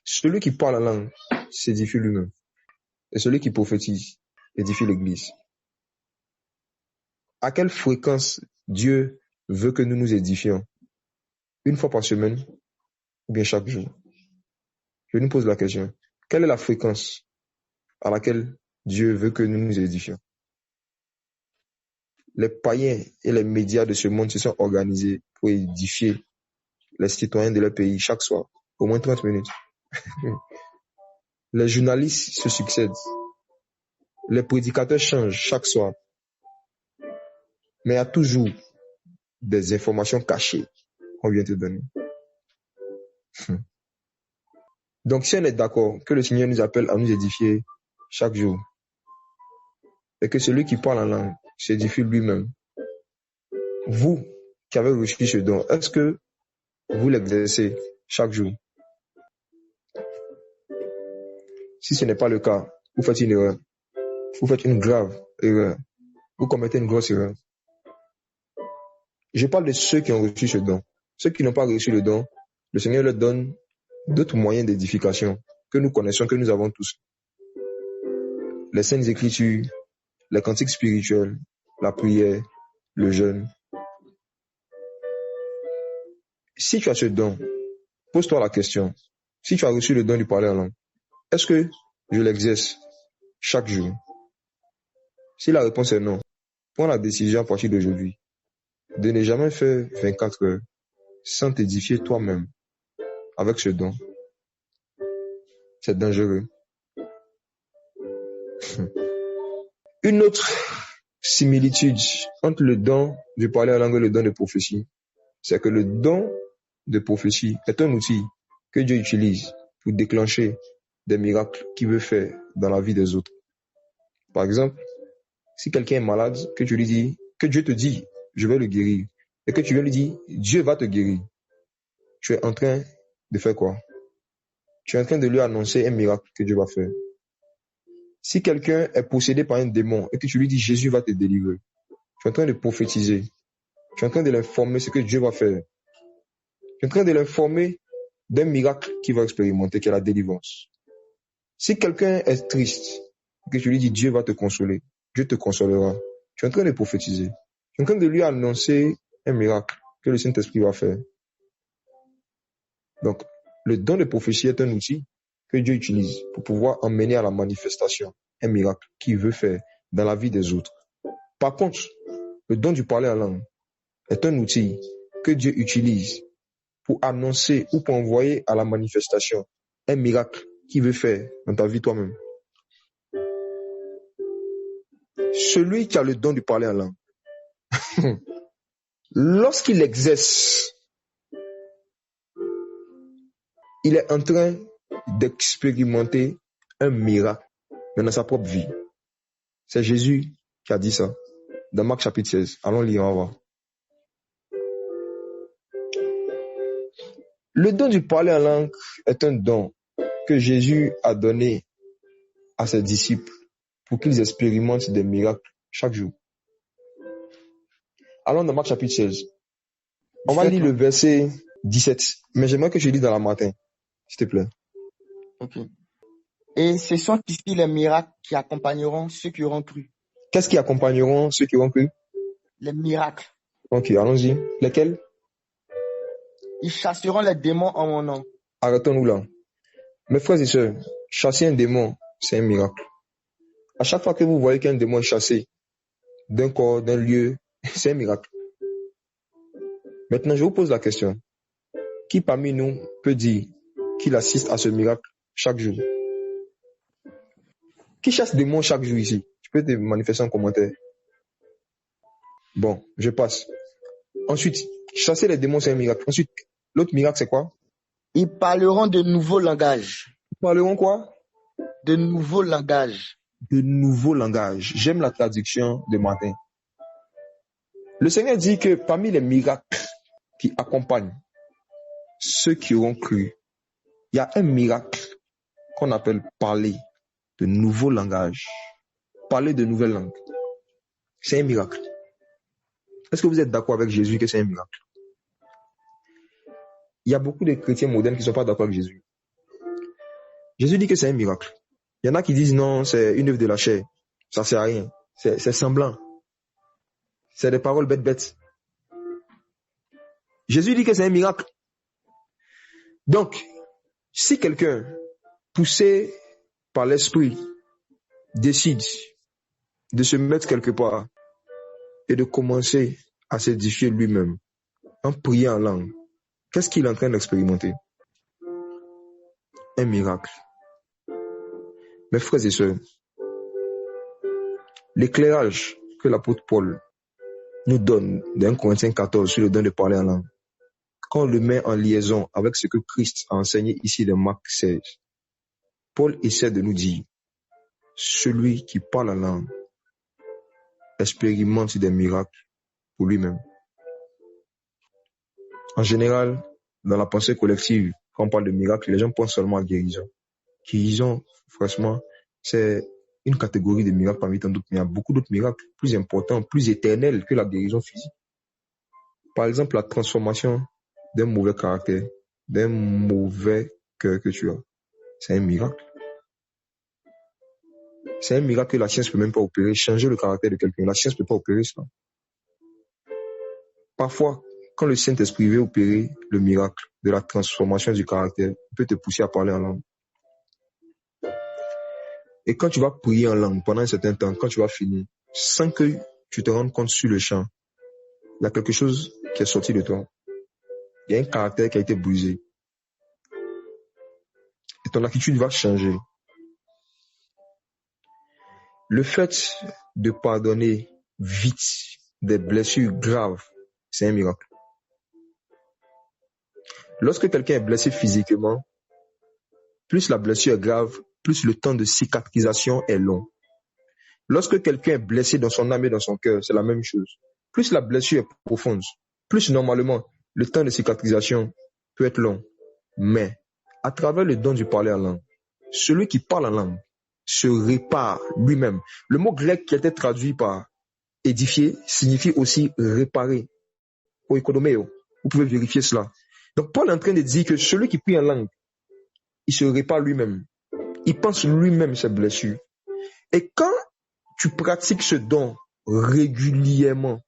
Celui qui parle la langue s'édifie lui-même. Et celui qui prophétise édifie l'Église. À quelle fréquence Dieu veut que nous nous édifions? Une fois par semaine ou bien chaque jour? Je nous pose la question. Quelle est la fréquence à laquelle Dieu veut que nous nous édifions? Les païens et les médias de ce monde se sont organisés pour édifier les citoyens de leur pays chaque soir, au moins 30 minutes. Les journalistes se succèdent. Les prédicateurs changent chaque soir. Mais il y a toujours des informations cachées qu'on vient te donner. Donc, si on est d'accord que le Seigneur nous appelle à nous édifier chaque jour, et que celui qui parle en langue s'édifie lui-même, vous qui avez reçu ce don, est-ce que vous l'exercez chaque jour? Si ce n'est pas le cas, vous faites une erreur. Vous faites une grave erreur. Vous commettez une grosse erreur. Je parle de ceux qui ont reçu ce don. Ceux qui n'ont pas reçu le don, le Seigneur leur donne d'autres moyens d'édification que nous connaissons, que nous avons tous. Les saintes écritures, les cantiques spirituels, la prière, le jeûne. Si tu as ce don, pose-toi la question. Si tu as reçu le don du parler en langue, est-ce que je l'exerce chaque jour? Si la réponse est non, prends la décision à partir d'aujourd'hui de ne jamais faire 24 heures sans t'édifier toi-même avec ce don. C'est dangereux. Une autre similitude entre le don de parler en langue et le don de prophétie, c'est que le don de prophétie est un outil que Dieu utilise pour déclencher des miracles qu'il veut faire dans la vie des autres. Par exemple, si quelqu'un est malade, que tu lui dis, que Dieu te dit, je vais le guérir, et que tu lui dis, Dieu va te guérir, tu es en train de faire quoi? Tu es en train de lui annoncer un miracle que Dieu va faire. Si quelqu'un est possédé par un démon et que tu lui dis, Jésus va te délivrer, tu es en train de prophétiser, tu es en train de l'informer ce que Dieu va faire. Tu es en train de l'informer d'un miracle qu'il va expérimenter, qui est la délivrance. Si quelqu'un est triste, que tu lui dis, Dieu va te consoler, Dieu te consolera, tu es en train de prophétiser. Tu es en train de lui annoncer un miracle que le Saint-Esprit va faire. Donc, le don de prophétie est un outil que Dieu utilise pour pouvoir emmener à la manifestation un miracle qu'il veut faire dans la vie des autres. Par contre, le don du parler en langue est un outil que Dieu utilise pour annoncer ou pour envoyer à la manifestation un miracle qu'il veut faire dans ta vie toi-même. Celui qui a le don du parler en langue, lorsqu'il exerce, il est en train d'expérimenter un miracle dans sa propre vie. C'est Jésus qui a dit ça dans Marc chapitre 16. Allons lire, on va voir. Le don du parler en langue est un don que Jésus a donné à ses disciples pour qu'ils expérimentent des miracles chaque jour. Allons dans Marc chapitre 16. On va lire le verset 17, mais j'aimerais que je lise dans la matin, s'il te plaît. Ok. Et ce sont ici les miracles qui accompagneront ceux qui auront cru. Qu'est-ce qui accompagneront ceux qui auront cru? Les miracles. Ok, allons-y. Lesquels? Ils chasseront les démons en mon nom. Arrêtons-nous là. Mes frères et sœurs, chasser un démon, c'est un miracle. À chaque fois que vous voyez qu'un démon est chassé d'un corps, d'un lieu, c'est un miracle. Maintenant, je vous pose la question. Qui parmi nous peut dire qu'il assiste à ce miracle chaque jour? Qui chasse des démons chaque jour ici? Tu peux te manifester en commentaire. Bon, je passe. Ensuite, chasser les démons, c'est un miracle. Ensuite, l'autre miracle, c'est quoi? Ils parleront de nouveaux langages. Ils parleront quoi? De nouveaux langages. De nouveaux langages. J'aime la traduction de Martin. Le Seigneur dit que parmi les miracles qui accompagnent ceux qui auront cru, il y a un miracle qu'on appelle parler de nouveaux langages. Parler de nouvelles langues. C'est un miracle. Est-ce que vous êtes d'accord avec Jésus que c'est un miracle? Il y a beaucoup de chrétiens modernes qui ne sont pas d'accord avec Jésus. Jésus dit que c'est un miracle. Il y en a qui disent non, c'est une œuvre de la chair. Ça ne sert à rien. C'est semblant. C'est des paroles bêtes. Jésus dit que c'est un miracle. Donc, si quelqu'un, poussé par l'esprit, décide de se mettre quelque part et de commencer à s'édifier lui-même en priant en langue, qu'est-ce qu'il est en train d'expérimenter? Un miracle. Mes frères et sœurs, l'éclairage que l'apôtre Paul nous donne dans 1 Corinthiens 14 sur le don de parler en langue, quand on le met en liaison avec ce que Christ a enseigné ici dans Marc 16, Paul essaie de nous dire, celui qui parle en langue expérimente des miracles pour lui-même. En général, dans la pensée collective, quand on parle de miracles, les gens pensent seulement à guérison. Guérison, franchement, c'est une catégorie de miracles parmi tant d'autres, mais il y a beaucoup d'autres miracles plus importants, plus éternels que la guérison physique. Par exemple, la transformation d'un mauvais caractère, d'un mauvais cœur que tu as. C'est un miracle. C'est un miracle que la science ne peut même pas opérer. Changer le caractère de quelqu'un, la science ne peut pas opérer ça. Parfois, quand le Saint-Esprit veut opérer le miracle de la transformation du caractère, il peut te pousser à parler en langue. Et quand tu vas prier en langue pendant un certain temps, quand tu vas finir, sans que tu te rendes compte sur le champ, il y a quelque chose qui est sorti de toi. Il y a un caractère qui a été brisé. Et ton attitude va changer. Le fait de pardonner vite des blessures graves, c'est un miracle. Lorsque quelqu'un est blessé physiquement, plus la blessure est grave, plus le temps de cicatrisation est long. Lorsque quelqu'un est blessé dans son âme et dans son cœur, c'est la même chose. Plus la blessure est profonde, plus normalement, le temps de cicatrisation peut être long. Mais, à travers le don du parler en langue, celui qui parle en langue se répare lui-même. Le mot grec qui était traduit par édifier signifie aussi réparer. Oikodomeo. Vous pouvez vérifier cela. Donc, Paul est en train de dire que celui qui prie en langue, il se répare lui-même. Il pense lui-même ses blessures. Et quand tu pratiques ce don régulièrement,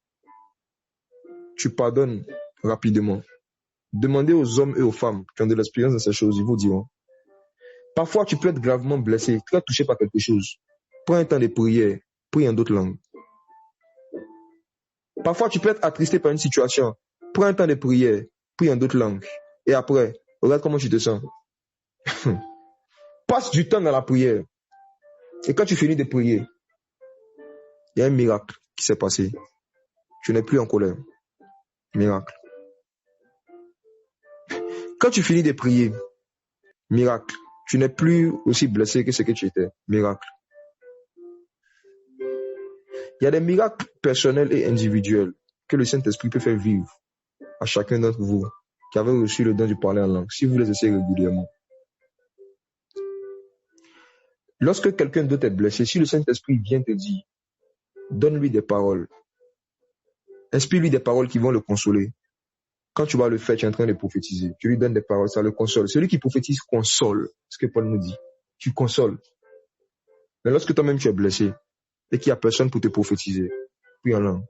tu pardonnes rapidement. Demandez aux hommes et aux femmes qui ont de l'expérience dans ces choses, ils vous diront. Parfois, tu peux être gravement blessé, très touché par quelque chose. Prends un temps de prière, prie en d'autres langues. Parfois, tu peux être attristé par une situation. Prends un temps de prière, prie en d'autres langues. Et après, regarde comment tu te sens. Passe du temps dans la prière. Et quand tu finis de prier, il y a un miracle qui s'est passé. Tu n'es plus en colère. Miracle. Quand tu finis de prier, miracle. Tu n'es plus aussi blessé que ce que tu étais. Miracle. Il y a des miracles personnels et individuels que le Saint-Esprit peut faire vivre à chacun d'entre vous qui avez reçu le don du parler en langue, si vous les essayez régulièrement. Lorsque quelqu'un d'autre est blessé, si le Saint-Esprit vient te dire, donne-lui des paroles, inspire-lui des paroles qui vont le consoler. Quand tu vas le faire, tu es en train de prophétiser. Tu lui donnes des paroles, ça le console. Celui qui prophétise console, ce que Paul nous dit. Tu consoles. Mais lorsque toi-même tu es blessé et qu'il n'y a personne pour te prophétiser, puis en langue.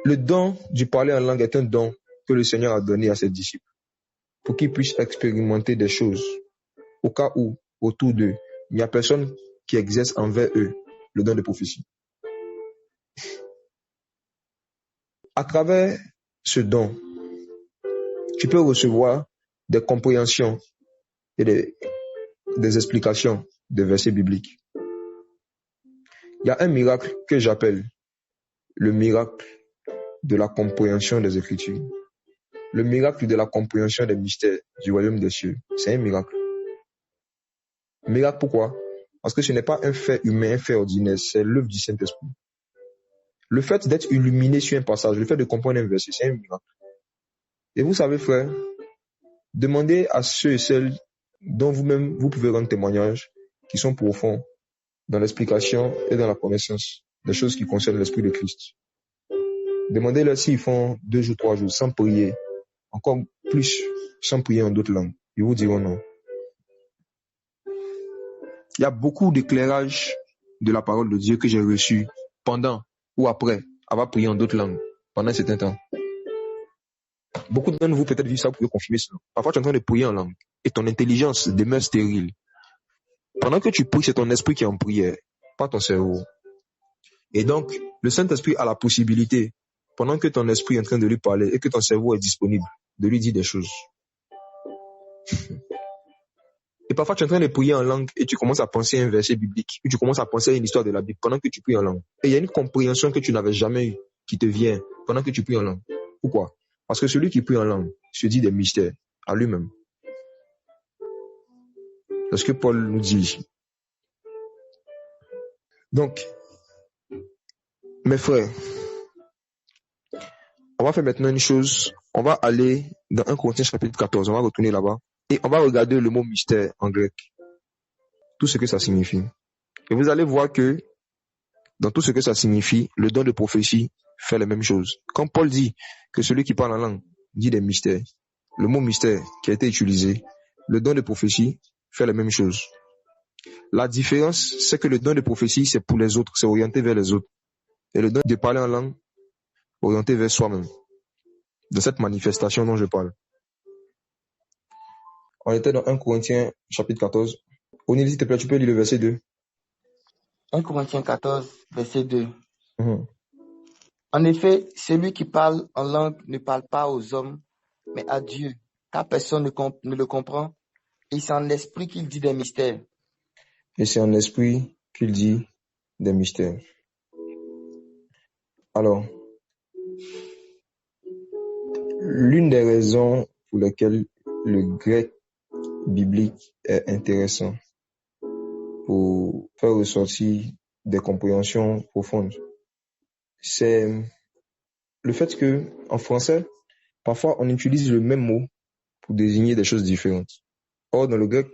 Le don du parler en langue est un don que le Seigneur a donné à ses disciples pour qu'ils puissent expérimenter des choses au cas où, autour d'eux, il n'y a personne qui exerce envers eux le don de prophétie. À travers ce don, tu peux recevoir des compréhensions et des explications des versets bibliques. Il y a un miracle que j'appelle le miracle de la compréhension des Écritures. Le miracle de la compréhension des mystères du royaume des cieux. C'est un miracle. Miracle pourquoi? Parce que ce n'est pas un fait humain, un fait ordinaire, c'est l'œuvre du Saint-Esprit. Le fait d'être illuminé sur un passage, le fait de comprendre un verset, c'est un miracle. Et vous savez, frère, demandez à ceux et celles dont vous-même vous pouvez rendre témoignage, qui sont profonds dans l'explication et dans la connaissance des choses qui concernent l'Esprit de Christ. Demandez-leur s'ils font 2 jours, 3 jours sans prier, encore plus sans prier en d'autres langues. Ils vous diront non. Il y a beaucoup d'éclairage de la parole de Dieu que j'ai reçu pendant ou après avoir prié en d'autres langues pendant un certain temps. Beaucoup d'entre vous peut-être vivent ça, vous pouvez confirmer cela. Parfois tu es en train de prier en langue et ton intelligence demeure stérile. Pendant que tu pries, c'est ton esprit qui est en prière, pas ton cerveau. Et donc, le Saint-Esprit a la possibilité, pendant que ton esprit est en train de lui parler et que ton cerveau est disponible, de lui dire des choses. Et parfois, tu es en train de prier en langue et tu commences à penser à un verset biblique, ou tu commences à penser à une histoire de la Bible pendant que tu pries en langue. Et il y a une compréhension que tu n'avais jamais eue qui te vient pendant que tu pries en langue. Pourquoi? Parce que celui qui prie en langue se dit des mystères à lui-même. C'est ce que Paul nous dit ici. Donc, mes frères, on va faire maintenant une chose. On va aller dans 1 Corinthiens chapitre 14. On va retourner là-bas. Et on va regarder le mot mystère en grec. Tout ce que ça signifie. Et vous allez voir que dans tout ce que ça signifie, le don de prophétie fait la même chose. Quand Paul dit que celui qui parle en langue dit des mystères, le mot mystère qui a été utilisé, le don de prophétie fait la même chose. La différence, c'est que le don de prophétie, c'est pour les autres, c'est orienté vers les autres. Et le don de parler en langue, orienté vers soi-même. De cette manifestation dont je parle. On était dans 1 Corinthiens chapitre 14. O'Neill, s'il te plaît, tu peux lire le verset 2. 1 Corinthiens 14, verset 2. En effet, celui qui parle en langue ne parle pas aux hommes, mais à Dieu, car personne ne le comprend, et c'est en esprit qu'il dit des mystères. Et c'est en esprit qu'il dit des mystères. Alors, l'une des raisons pour lesquelles le grec biblique est intéressant pour faire ressortir des compréhensions profondes, c'est le fait que en français, parfois on utilise le même mot pour désigner des choses différentes. Or, dans le grec,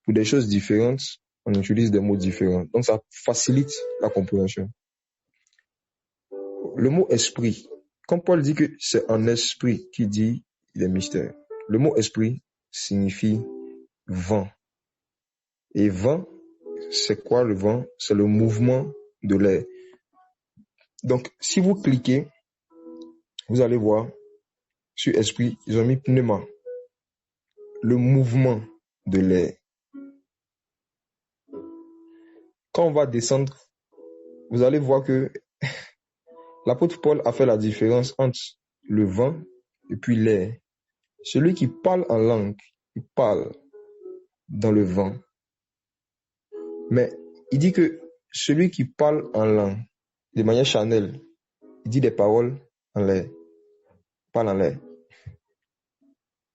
pour des choses différentes, on utilise des mots différents. Donc, ça facilite la compréhension. Le mot esprit, quand Paul dit que c'est un esprit qui dit les mystères, le mot esprit signifie vent. Et vent, c'est quoi le vent? C'est le mouvement de l'air. Donc, si vous cliquez, vous allez voir sur esprit, ils ont mis pneuma, le mouvement de l'air. Quand on va descendre, vous allez voir que l'apôtre Paul a fait la différence entre le vent et puis l'air. Celui qui parle en langue, il parle dans le vent. Mais il dit que celui qui parle en langue, de manière charnelle, il dit des paroles en l'air. Parle en l'air.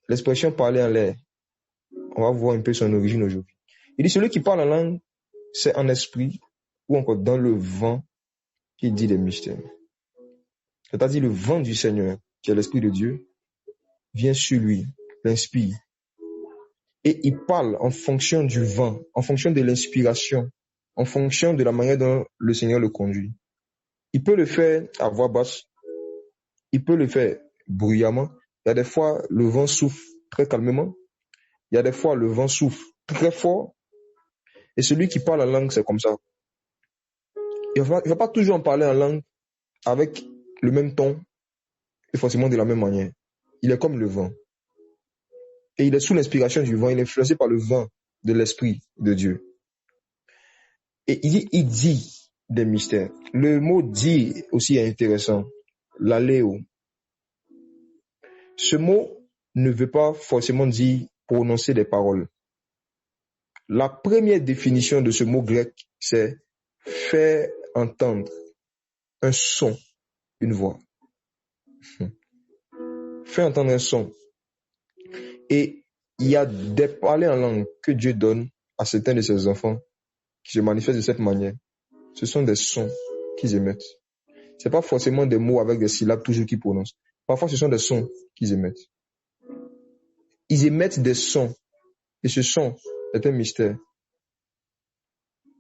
L'expression parler en l'air, on va voir un peu son origine aujourd'hui. Il dit celui qui parle en langue, c'est en esprit ou encore dans le vent qu'il dit des mystères. C'est-à-dire le vent du Seigneur, qui est l'Esprit de Dieu, vient sur lui, l'inspire. Et il parle en fonction du vent, en fonction de l'inspiration, en fonction de la manière dont le Seigneur le conduit. Il peut le faire à voix basse, il peut le faire bruyamment. Il y a des fois, le vent souffle très calmement. Il y a des fois, le vent souffle très fort. Et celui qui parle en langue, c'est comme ça. Il ne va pas toujours en parler en langue avec le même ton et forcément de la même manière. Il est comme le vent. Et il est sous l'inspiration du vent, il est influencé par le vent de l'Esprit de Dieu. Et il dit des mystères. Le mot dit aussi est intéressant. L'aléo. Ce mot ne veut pas forcément dire prononcer des paroles. La première définition de ce mot grec, c'est faire entendre un son, une voix. Faire entendre un son. Et il y a des parlers en langue que Dieu donne à certains de ses enfants qui se manifestent de cette manière. Ce sont des sons qu'ils émettent. C'est pas forcément des mots avec des syllabes toujours qu'ils prononcent. Parfois, ce sont des sons qu'ils émettent. Ils émettent des sons. Et ce son est un mystère.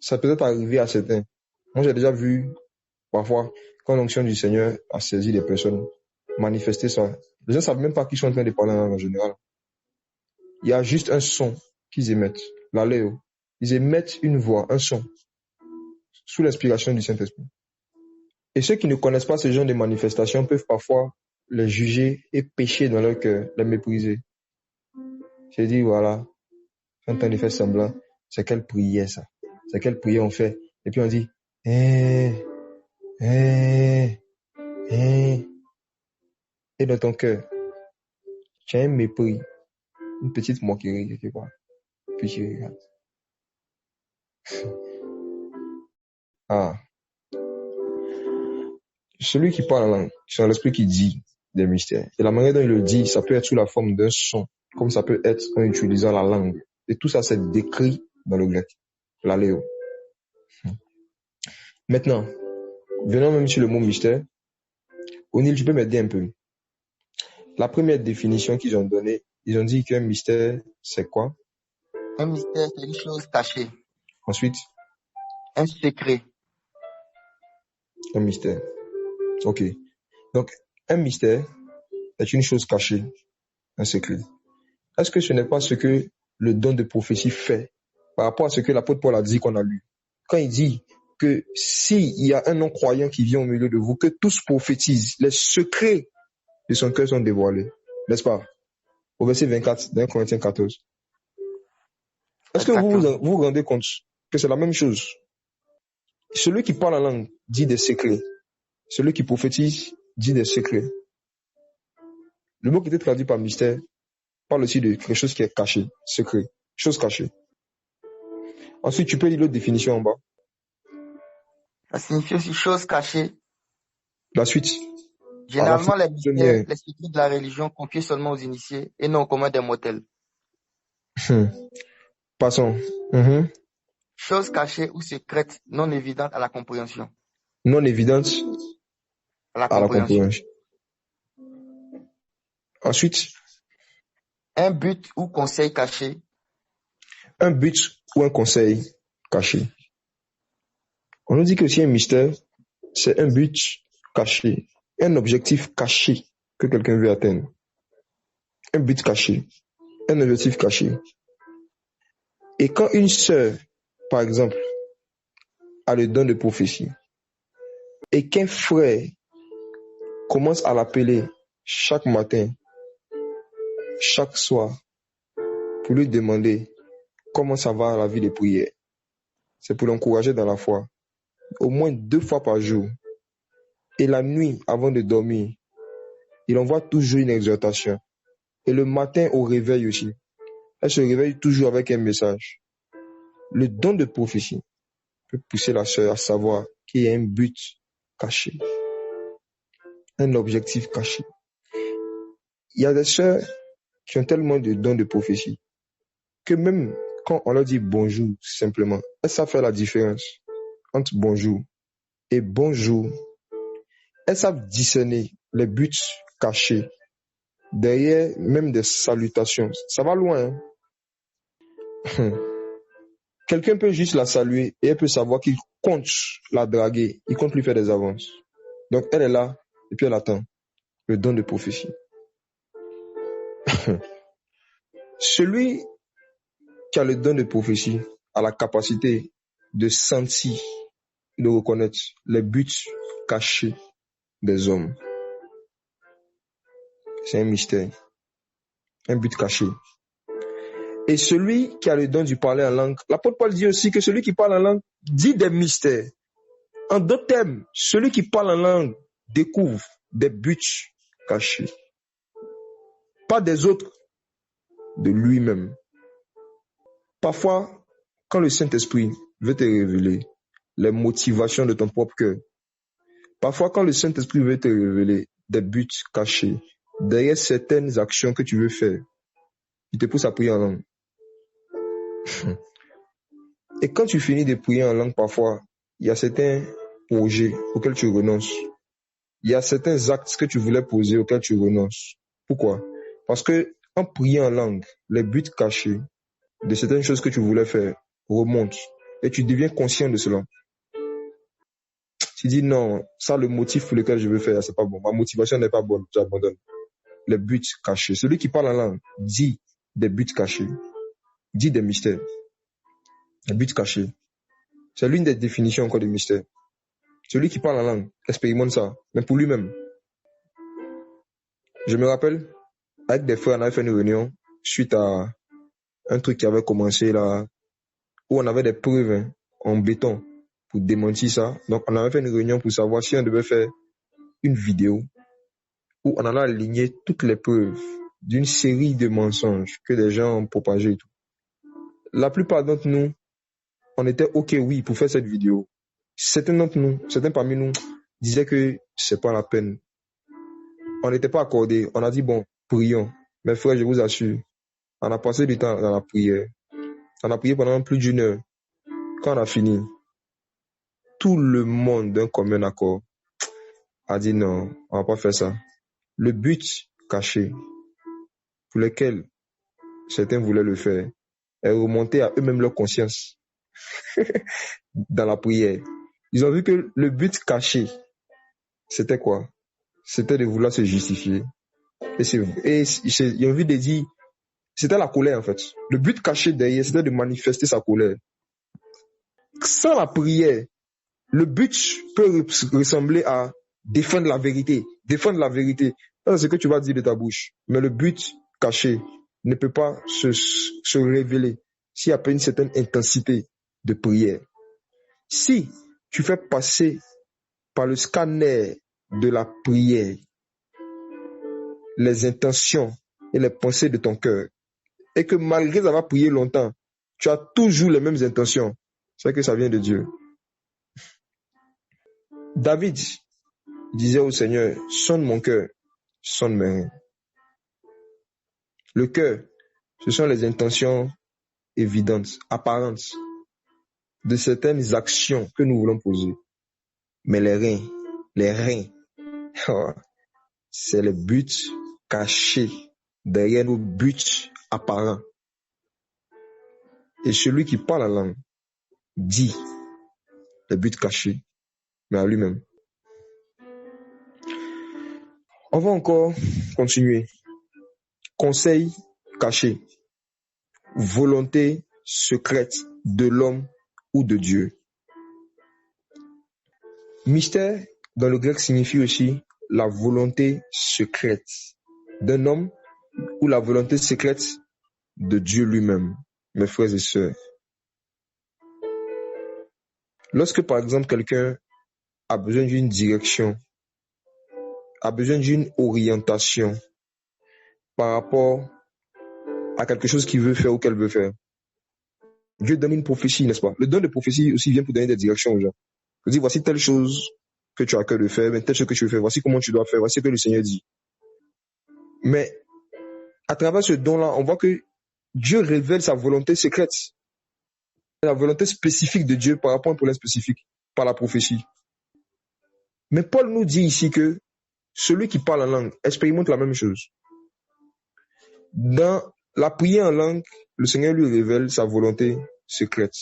Ça peut être arrivé à certains. Moi, j'ai déjà vu, parfois, quand l'onction du Seigneur a saisi des personnes, manifester ça. Les gens ne savent même pas qu'ils sont en train de parler en général. Il y a juste un son qu'ils émettent. L'aléo. Ils émettent une voix, un son, sous l'inspiration du Saint-Esprit. Et ceux qui ne connaissent pas ce genre de manifestations peuvent parfois les juger et pécher dans leur cœur, les mépriser. J'ai dit, voilà, quand on fait semblant, c'est quelle prière ça? C'est quelle prière on fait? Et puis on dit, et dans ton cœur, tu as un mépris, une petite moquerie quelque part. Puis tu regardes. Ah. Celui qui parle en langue, c'est l'esprit qui dit des mystères. Et la manière dont il le dit, ça peut être sous la forme d'un son, comme ça peut être en utilisant la langue. Et tout ça, c'est décrit dans le grec. L'aléo. Maintenant, venons même sur le mot mystère. O'Neill, tu peux m'aider un peu. La première définition qu'ils ont donnée, ils ont dit qu'un mystère, c'est quoi? Un mystère, c'est une chose cachée. Ensuite? Un secret. Un mystère. Ok. Donc, un mystère est une chose cachée, un secret. Est-ce que ce n'est pas ce que le don de prophétie fait par rapport à ce que l'apôtre Paul a dit qu'on a lu? Quand il dit que s'il y a un non-croyant qui vient au milieu de vous, que tous prophétisent, les secrets de son cœur sont dévoilés. N'est-ce pas? Au verset 24 d'un Corinthiens 14. Est-ce que vous vous rendez compte que c'est la même chose? Celui qui parle en langue dit des secrets. Celui qui prophétise dit des secrets. Le mot qui était traduit par mystère parle aussi de quelque chose qui est caché, secret, chose cachée. Ensuite, tu peux lire l'autre définition en bas. Ça signifie aussi chose cachée. La suite. Généralement, les mystères, les secrets de la religion confiés seulement aux initiés et non au commun des mortels. Passons. Chose cachée ou secrète, non évidente à la compréhension. Non évidente à la compréhension. Ensuite. Un but ou conseil caché. Un but ou un conseil caché. On nous dit que si un mystère, c'est un but caché, un objectif caché que quelqu'un veut atteindre. Un but caché, un objectif caché. Et quand une sœur, par exemple, a le don de prophétie, et qu'un frère commence à l'appeler chaque matin, chaque soir, pour lui demander comment ça va la vie de prière, c'est pour l'encourager dans la foi, au moins 2 fois par jour. Et la nuit, avant de dormir, il envoie toujours une exhortation. Et le matin, au réveil aussi, elle se réveille toujours avec un message. Le don de prophétie peut pousser la sœur à savoir qu'il y a un but caché, un objectif caché. Il y a des sœurs qui ont tellement de dons de prophétie que même quand on leur dit bonjour simplement, elles savent faire la différence entre bonjour et bonjour. Elles savent discerner les buts cachés derrière même des salutations. Ça va loin. Quelqu'un peut juste la saluer et elle peut savoir qu'il compte la draguer, il compte lui faire des avances. Donc elle est là et puis elle attend le don de prophétie. Celui qui a le don de prophétie a la capacité de sentir, de reconnaître les buts cachés des hommes. C'est un mystère, un but caché. Et celui qui a le don du parler en langue, l'apôtre Paul dit aussi que celui qui parle en langue dit des mystères. En d'autres termes, celui qui parle en langue découvre des buts cachés. Pas des autres, de lui-même. Parfois, quand le Saint-Esprit veut te révéler les motivations de ton propre cœur, parfois quand le Saint-Esprit veut te révéler des buts cachés, derrière certaines actions que tu veux faire, il te pousse à prier en langue. Et quand tu finis de prier en langue, parfois, il y a certains projets auxquels tu renonces. Il y a certains actes que tu voulais poser auxquels tu renonces. Pourquoi? Parce que en priant en langue, les buts cachés de certaines choses que tu voulais faire remontent et tu deviens conscient de cela. Tu dis non, ça le motif pour lequel je veux faire, c'est pas bon. Ma motivation n'est pas bonne, j'abandonne. Les buts cachés. Celui qui parle en langue dit des buts cachés, dit des mystères. Les buts cachés. C'est l'une des définitions encore des mystères. Celui qui parle en langue expérimente ça, mais pour lui-même. Je me rappelle, avec des frères, on avait fait une réunion suite à un truc qui avait commencé là, où on avait des preuves en béton pour démentir ça. Donc, on avait fait une réunion pour savoir si on devait faire une vidéo où on allait aligner toutes les preuves d'une série de mensonges que des gens ont propagés et tout. La plupart d'entre nous, on était OK, oui, pour faire cette vidéo. Certains parmi nous disaient que c'est pas la peine. On n'était pas accordés. On a dit, bon, prions. Mes frères, je vous assure, on a passé du temps dans la prière. On a prié pendant plus d'1 heure. Quand on a fini, tout le monde d'un commun accord a dit non, on va pas faire ça. Le but caché pour lequel certains voulaient le faire est remonté à eux-mêmes leur conscience dans la prière. Ils ont vu que le but caché, c'était quoi? C'était de vouloir se justifier. Et ils ont vu de dire, c'était la colère en fait. Le but caché derrière, c'était de manifester sa colère. Sans la prière, le but peut ressembler à défendre la vérité. Défendre la vérité, c'est ce que tu vas dire de ta bouche. Mais le but caché ne peut pas se révéler s'il n'y a pas une certaine intensité de prière. Si tu fais passer par le scanner de la prière les intentions et les pensées de ton cœur, et que malgré avoir prié longtemps, tu as toujours les mêmes intentions, c'est que ça vient de Dieu. David disait au Seigneur, sonde mon cœur, sonde mes reins. Le cœur, ce sont les intentions évidentes, apparentes de certaines actions que nous voulons poser. Mais les reins, c'est les buts cachés derrière nos buts apparents. Et celui qui parle la langue dit les buts cachés, mais à lui-même. On va encore continuer. Conseil caché. Volonté secrète de l'homme ou de Dieu. Mystère, dans le grec, signifie aussi la volonté secrète d'un homme ou la volonté secrète de Dieu lui-même, mes frères et sœurs. Lorsque, par exemple, quelqu'un a besoin d'une direction, a besoin d'une orientation par rapport à quelque chose qu'il veut faire ou qu'elle veut faire, Dieu donne une prophétie, n'est-ce pas? Le don de prophétie aussi vient pour donner des directions aux gens. Il dit, voici telle chose que tu as à cœur de faire, mais telle chose que tu veux faire, voici comment tu dois faire, voici ce que le Seigneur dit. Mais à travers ce don-là, on voit que Dieu révèle sa volonté secrète, la volonté spécifique de Dieu par rapport à un problème spécifique, par la prophétie. Mais Paul nous dit ici que celui qui parle en langue expérimente la même chose. Dans la prière en langue, le Seigneur lui révèle sa volonté secrète.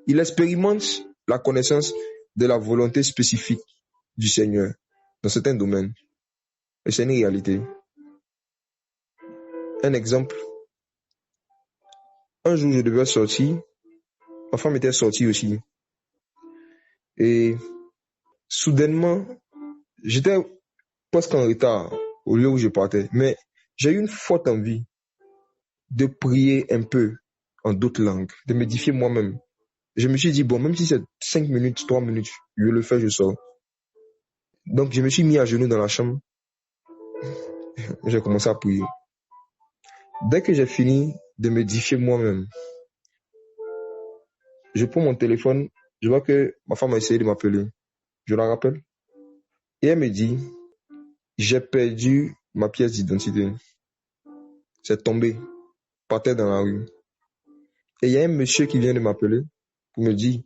Il expérimente la connaissance de la volonté spécifique du Seigneur dans certains domaines. Et c'est une réalité. Un exemple. Un jour, je devais sortir. Ma femme était sortie aussi. Et soudainement, j'étais presque en retard au lieu où je partais. Mais j'ai eu une forte envie de prier un peu en d'autres langues, de m'édifier moi-même. Je me suis dit, bon, même si c'est 5 minutes, 3 minutes, je le fais, je sors. Donc, je me suis mis à genoux dans la chambre. J'ai commencé à prier. Dès que j'ai fini de m'édifier moi-même, je prends mon téléphone, je vois que ma femme a essayé de m'appeler. Je la rappelle. Et elle me dit, j'ai perdu ma pièce d'identité. C'est tombé par terre dans la rue. Et il y a un monsieur qui vient de m'appeler pour me dire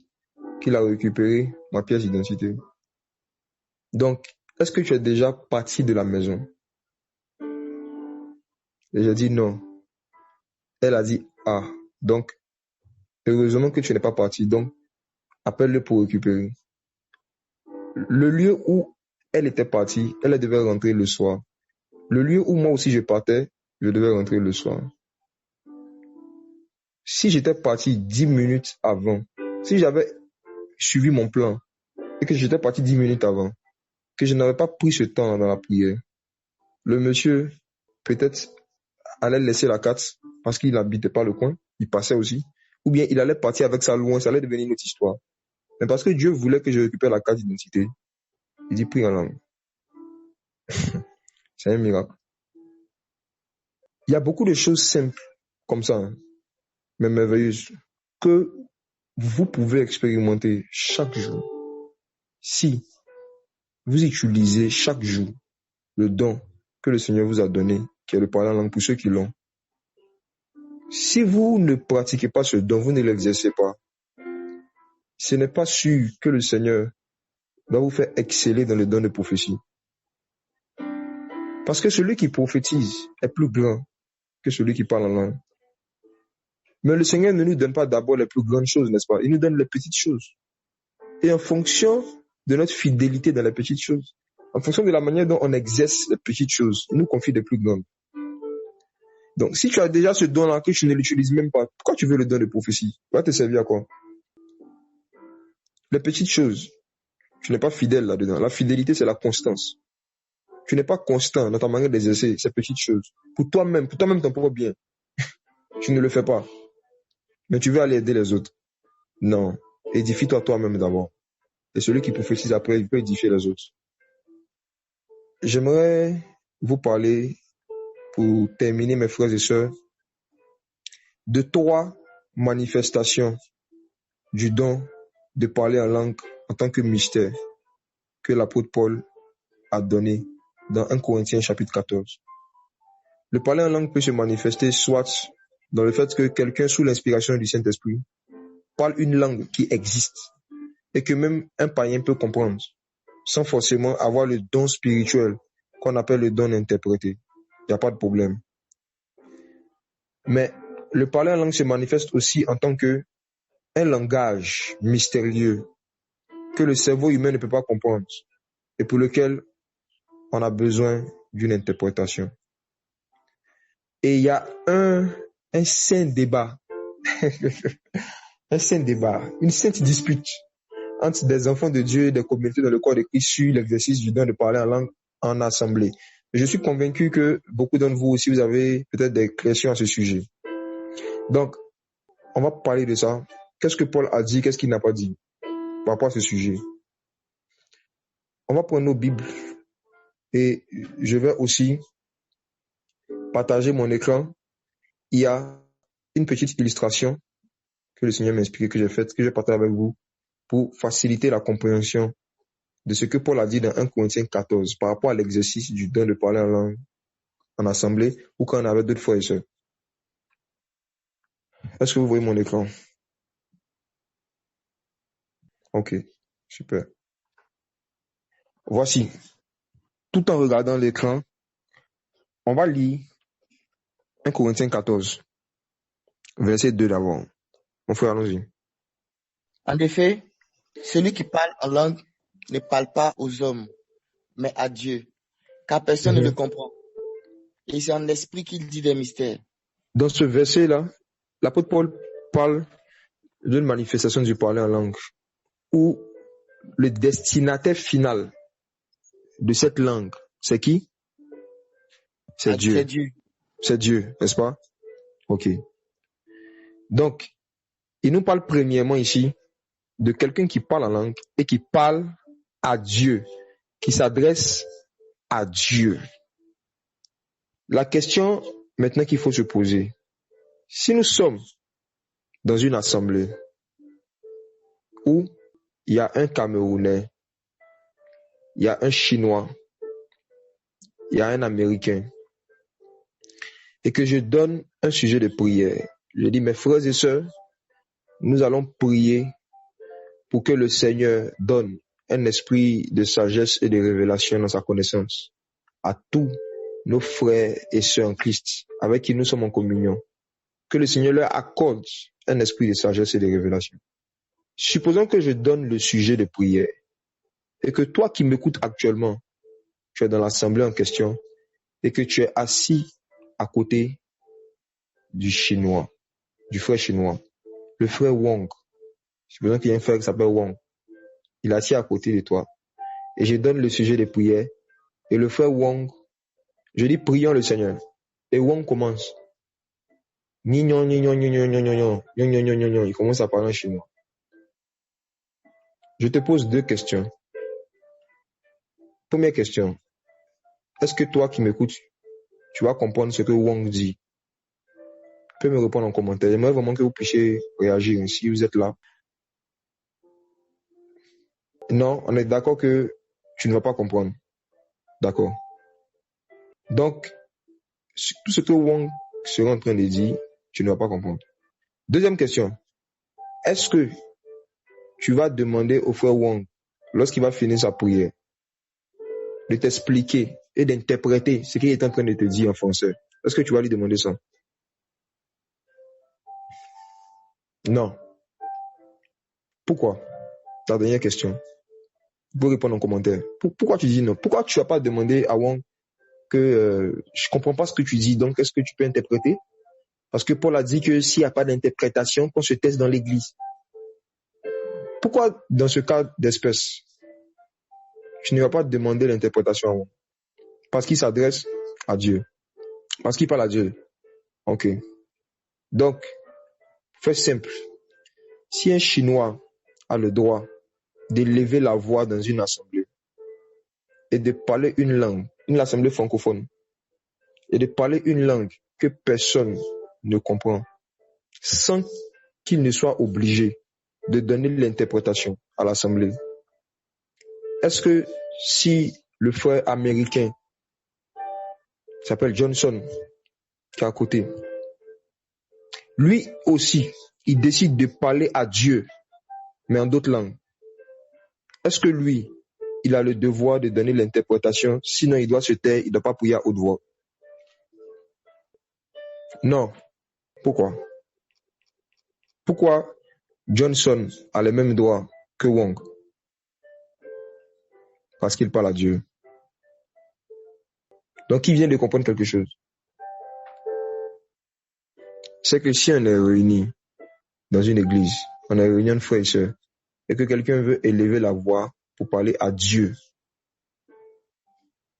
qu'il a récupéré ma pièce d'identité. Donc, est-ce que tu es déjà parti de la maison? Et j'ai dit non. Elle a dit, ah, donc, heureusement que tu n'es pas parti. Donc, appelle-le pour récupérer. Le lieu où elle était partie, elle devait rentrer le soir. Le lieu où moi aussi je partais, je devais rentrer le soir. Si j'étais parti 10 minutes avant, si j'avais suivi mon plan et que j'étais parti 10 minutes avant, que je n'avais pas pris ce temps dans la prière, le monsieur peut-être allait laisser la carte parce qu'il n'habitait pas le coin, il passait aussi, ou bien il allait partir avec ça loin, ça allait devenir une autre histoire. Mais parce que Dieu voulait que je récupère la carte d'identité, il dit prie en langue. C'est un miracle. Il y a beaucoup de choses simples comme ça, mais merveilleuses, que vous pouvez expérimenter chaque jour si vous utilisez chaque jour le don que le Seigneur vous a donné, qui est le parler en langue pour ceux qui l'ont. Si vous ne pratiquez pas ce don, vous ne l'exercez pas, ce n'est pas sûr que le Seigneur va vous faire exceller dans le don de prophétie. Parce que celui qui prophétise est plus grand que celui qui parle en langue. Mais le Seigneur ne nous donne pas d'abord les plus grandes choses, n'est-ce pas? Il nous donne les petites choses. Et en fonction de notre fidélité dans les petites choses, en fonction de la manière dont on exerce les petites choses, il nous confie des plus grandes. Donc, si tu as déjà ce don-là que tu ne l'utilises même pas, pourquoi tu veux le don de prophétie? Va te servir à quoi? Les petites choses, tu n'es pas fidèle là-dedans. La fidélité, c'est la constance. Tu n'es pas constant dans ta manière d'exercer ces petites choses. Pour toi-même ton propre bien, tu ne le fais pas. Mais tu veux aller aider les autres. Non. Édifie-toi toi-même d'abord. Et celui qui prophétise après, il peut édifier les autres. J'aimerais vous parler, pour terminer, mes frères et sœurs, de 3 manifestations du don de parler en langue en tant que mystère que l'apôtre Paul a donné dans 1 Corinthiens chapitre 14. Le parler en langue peut se manifester soit dans le fait que quelqu'un sous l'inspiration du Saint-Esprit parle une langue qui existe et que même un païen peut comprendre sans forcément avoir le don spirituel qu'on appelle le don interprété. Il n'y a pas de problème. Mais le parler en langue se manifeste aussi en tant que un langage mystérieux que le cerveau humain ne peut pas comprendre et pour lequel on a besoin d'une interprétation. Et il y a un saint débat, un saint débat, une sainte dispute entre des enfants de Dieu et des communautés dans le corps de Christ sur l'exercice du don de parler en langue en assemblée. Je suis convaincu que beaucoup d'entre vous aussi, vous avez peut-être des questions à ce sujet. Donc, on va parler de ça. Qu'est-ce que Paul a dit, qu'est-ce qu'il n'a pas dit par rapport à ce sujet? On va prendre nos Bibles et je vais aussi partager mon écran. Il y a une petite illustration que le Seigneur m'a expliqué, que j'ai faite, que je partage avec vous pour faciliter la compréhension de ce que Paul a dit dans 1 Corinthiens 14 par rapport à l'exercice du don de parler en langue en assemblée ou quand on avait d'autres frères et sœurs. Est-ce que vous voyez mon écran? Ok, super. Voici. Tout en regardant l'écran, on va lire 1 Corinthiens 14, verset 2 d'abord. Mon frère, allons-y. En effet, celui qui parle en langue ne parle pas aux hommes, mais à Dieu, car personne ne le comprend. Et c'est en l'esprit qu'il dit des mystères. Dans ce verset-là, l'apôtre Paul parle d'une manifestation du parler en langue, où le destinataire final de cette langue, c'est qui? C'est Dieu. C'est Dieu. C'est Dieu, n'est-ce pas? Ok. Donc, il nous parle premièrement ici de quelqu'un qui parle en langue et qui parle à Dieu, qui s'adresse à Dieu. La question maintenant qu'il faut se poser, si nous sommes dans une assemblée où il y a un Camerounais, il y a un Chinois, il y a un Américain, et que je donne un sujet de prière, je dis, mes frères et sœurs, nous allons prier pour que le Seigneur donne un esprit de sagesse et de révélation dans sa connaissance à tous nos frères et sœurs en Christ avec qui nous sommes en communion. Que le Seigneur leur accorde un esprit de sagesse et de révélation. Supposons que je donne le sujet de prière et que toi qui m'écoutes actuellement, tu es dans l'assemblée en question et que tu es assis à côté du Chinois, du frère chinois, le frère Wong. Supposons qu'il y a un frère qui s'appelle Wong. Il est assis à côté de toi et je donne le sujet de prière et le frère Wong, je dis prions le Seigneur et Wong commence. Il commence à parler en chinois. Je te pose deux questions. Première question. Est-ce que toi qui m'écoutes, tu vas comprendre ce que Wong dit? Tu peux me répondre en commentaire. J'aimerais vraiment que vous puissiez réagir si vous êtes là. Non, on est d'accord que tu ne vas pas comprendre. D'accord. Donc, tout ce que Wong sera en train de dire, tu ne vas pas comprendre. Deuxième question. Est-ce que tu vas demander au frère Wong, lorsqu'il va finir sa prière, de t'expliquer et d'interpréter ce qu'il est en train de te dire en français? Est-ce que tu vas lui demander ça? Non. Pourquoi? Ta dernière question. Vous pouvez répondre en commentaire. Pourquoi tu dis non? Pourquoi tu n'as pas demandé à Wong que je ne comprends pas ce que tu dis, donc est-ce que tu peux interpréter? Parce que Paul a dit que s'il n'y a pas d'interprétation, qu'on se teste dans l'église. Pourquoi, dans ce cas d'espèce, tu ne vas pas demander l'interprétation à Wong? Parce qu'il s'adresse à Dieu. Parce qu'il parle à Dieu. Ok. Donc, fais simple. Si un Chinois a le droit d'élever la voix dans une assemblée et de parler une langue, une assemblée francophone, et de parler une langue que personne ne comprend, sans qu'il ne soit obligé de donner l'interprétation à l'assemblée. Est-ce que si le frère américain s'appelle Johnson, qui est à côté, lui aussi, il décide de parler à Dieu, mais en d'autres langues, est-ce que lui, il a le devoir de donner l'interprétation, sinon il doit se taire, il ne doit pas prier à haute voix? Non. Pourquoi? Pourquoi Johnson a les mêmes droits que Wong? Parce qu'il parle à Dieu. Donc, il vient de comprendre quelque chose. C'est que si on est réunis dans une église, on est réunis de frères et sœurs, et que quelqu'un veut élever la voix pour parler à Dieu,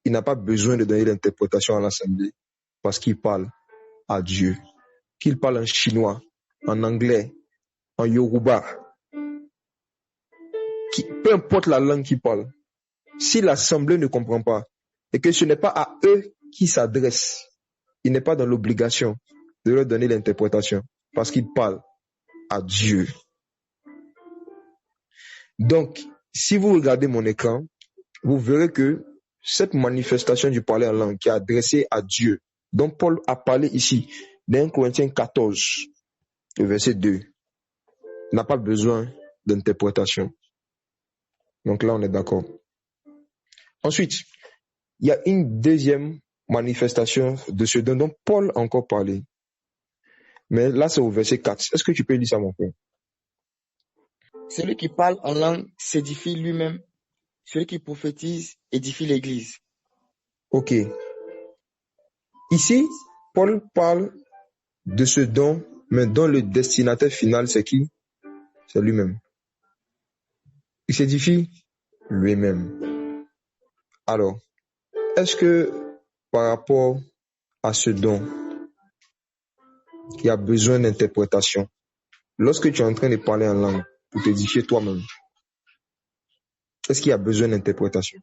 il n'a pas besoin de donner l'interprétation à l'assemblée parce qu'il parle à Dieu. Qu'il parle en chinois, en anglais, en yoruba, peu importe la langue qu'il parle, si l'assemblée ne comprend pas et que ce n'est pas à eux qui s'adresse, il n'est pas dans l'obligation de leur donner l'interprétation parce qu'il parle à Dieu. Donc, si vous regardez mon écran, vous verrez que cette manifestation du parler en langue qui est adressée à Dieu, dont Paul a parlé ici, dans 1 Corinthiens 14, le verset 2, n'a pas besoin d'interprétation. Donc là, on est d'accord. Ensuite, il y a une deuxième manifestation de ce dont Paul a encore parlé. Mais là, c'est au verset 4. Est-ce que tu peux lire ça, mon frère? Celui qui parle en langue s'édifie lui-même. Celui qui prophétise édifie l'Église. Ok. Ici, Paul parle de ce don, mais dont le destinataire final, c'est qui? C'est lui-même. Il s'édifie lui-même. Alors, est-ce que par rapport à ce don, qui a besoin d'interprétation? Lorsque tu es en train de parler en langue pour t'édifier toi-même, est-ce qu'il y a besoin d'interprétation?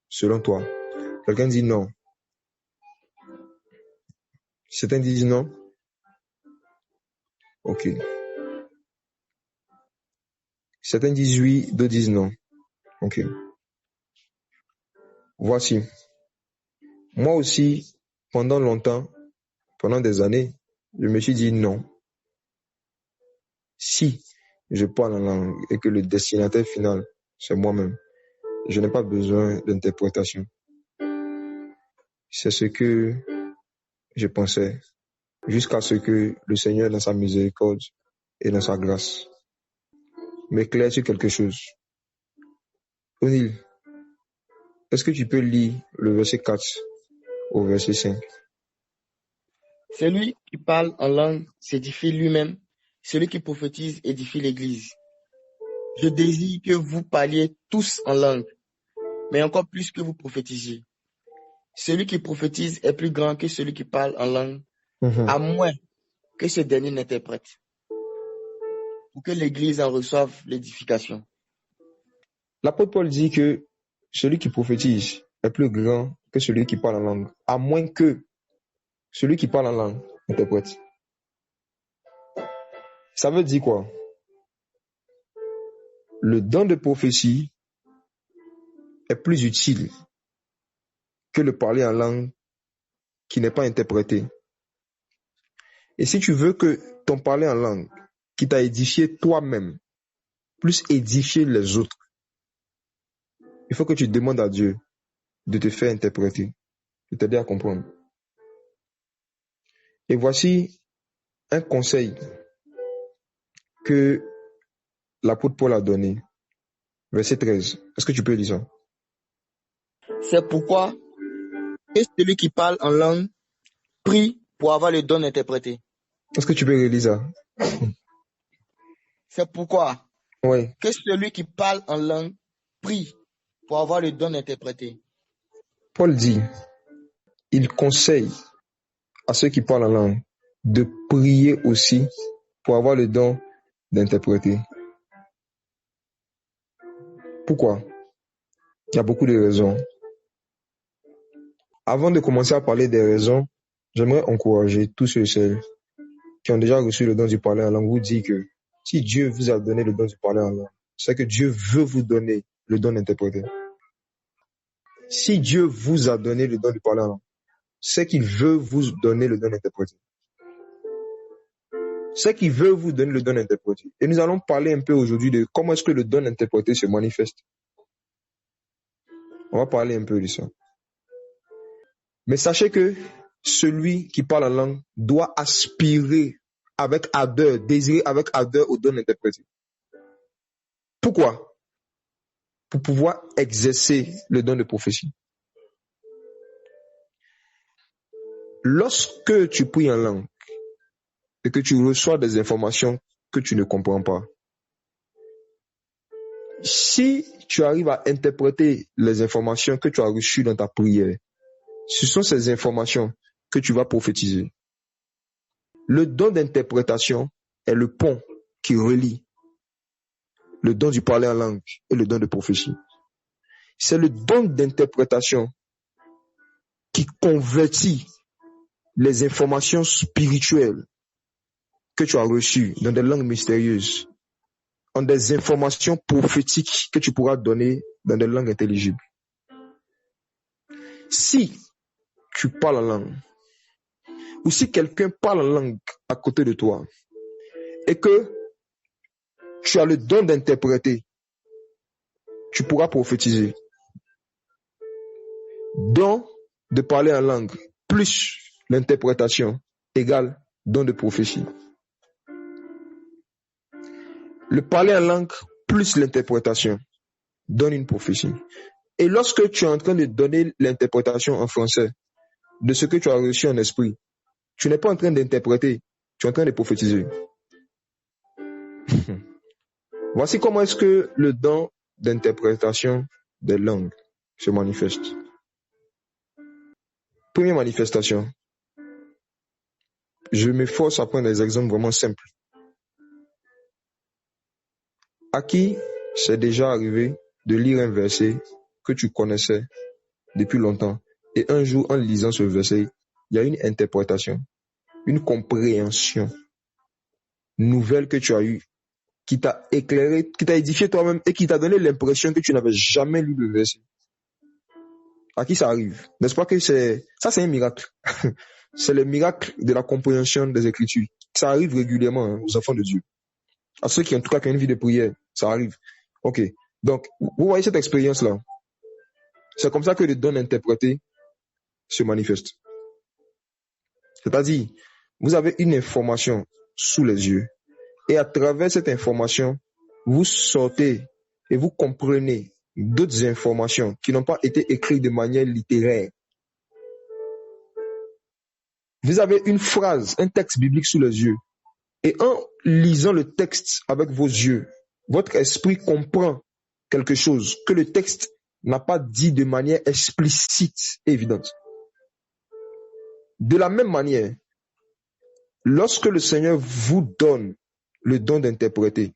Selon toi, quelqu'un dit non. Certains disent non. Ok. Certains disent oui, d'autres disent non. Ok. Voici. Moi aussi, pendant longtemps, pendant des années, je me suis dit non. Si je parle en langue et que le destinataire final, c'est moi-même, je n'ai pas besoin d'interprétation. C'est ce que je pensais, jusqu'à ce que le Seigneur, dans sa miséricorde et dans sa grâce, m'éclaire sur quelque chose. O'Neill, est-ce que tu peux lire le verset 4 au verset 5? Celui qui parle en langue s'édifie lui-même. Celui qui prophétise édifie l'Église. Je désire que vous parliez tous en langue, mais encore plus que vous prophétisiez. Celui qui prophétise est plus grand que celui qui parle en langue, à moins que ce dernier n'interprète, pour que l'Église en reçoive l'édification. L'apôtre Paul dit que celui qui prophétise est plus grand que celui qui parle en langue, à moins que celui qui parle en langue interprète. Ça veut dire quoi? Le don de prophétie est plus utile que le parler en langue qui n'est pas interprété. Et si tu veux que ton parler en langue qui t'a édifié toi-même plus édifier les autres, il faut que tu demandes à Dieu de te faire interpréter, de t'aider à comprendre. Et voici un conseil que l'apôtre Paul a donné. Verset 13. Est-ce que tu peux lire ça? C'est pourquoi que celui qui parle en langue prie pour avoir le don d'interpréter. Est-ce que tu peux relire ça? C'est pourquoi Oui. que celui qui parle en langue prie pour avoir le don d'interpréter. Paul dit, il conseille à ceux qui parlent en langue de prier aussi pour avoir le don d'interpréter. Pourquoi? Il y a beaucoup de raisons. Avant de commencer à parler des raisons, j'aimerais encourager tous ceux et celles qui ont déjà reçu le don du parler en langue, vous dire que si Dieu vous a donné le don du parler en langue, c'est que Dieu veut vous donner le don d'interpréter. Si Dieu vous a donné le don du parler en langue, c'est qu'il veut vous donner le don d'interpréter. C'est qu'il veut vous donner le don d'interpréter. Et nous allons parler un peu aujourd'hui de comment est-ce que le don d'interpréter se manifeste. On va parler un peu de ça. Mais sachez que celui qui parle en langue doit aspirer avec ardeur, désirer avec ardeur au don d'interpréter. Pourquoi? Pour pouvoir exercer le don de prophétie. Lorsque tu pries en langue et que tu reçois des informations que tu ne comprends pas, si tu arrives à interpréter les informations que tu as reçues dans ta prière, ce sont ces informations que tu vas prophétiser. Le don d'interprétation est le pont qui relie le don du parler en langue et le don de prophétie. C'est le don d'interprétation qui convertit les informations spirituelles que tu as reçues dans des langues mystérieuses en des informations prophétiques que tu pourras donner dans des langues intelligibles. Si tu parles en langue, ou si quelqu'un parle en langue à côté de toi, et que tu as le don d'interpréter, tu pourras prophétiser. Don de parler en langue plus l'interprétation égale don de prophétie. Le parler en langue plus l'interprétation donne une prophétie. Et lorsque tu es en train de donner l'interprétation en français de ce que tu as reçu en esprit, tu n'es pas en train d'interpréter, tu es en train de prophétiser. Voici comment est-ce que le don d'interprétation des langues se manifeste. Première manifestation. je m'efforce à prendre des exemples vraiment simples. À qui c'est déjà arrivé de lire un verset que tu connaissais depuis longtemps et un jour, en lisant ce verset, il y a une interprétation, une compréhension nouvelle que tu as eue, qui t'a éclairé, qui t'a édifié toi-même et qui t'a donné l'impression que tu n'avais jamais lu le verset. À qui ça arrive? N'est-ce pas que c'est un miracle? C'est le miracle de la compréhension des Écritures. Ça arrive régulièrement aux enfants de Dieu. À ceux qui en tout cas qui ont une vie de prière, ça arrive. Ok. Donc, vous voyez cette expérience-là. C'est comme ça que le don interprété se manifeste. C'est-à-dire, vous avez une information sous les yeux et à travers cette information, vous sortez et vous comprenez d'autres informations qui n'ont pas été écrites de manière littéraire. Vous avez une phrase, un texte biblique sous les yeux et en lisant le texte avec vos yeux, votre esprit comprend quelque chose que le texte n'a pas dit de manière explicite et évidente. De la même manière, lorsque le Seigneur vous donne le don d'interpréter,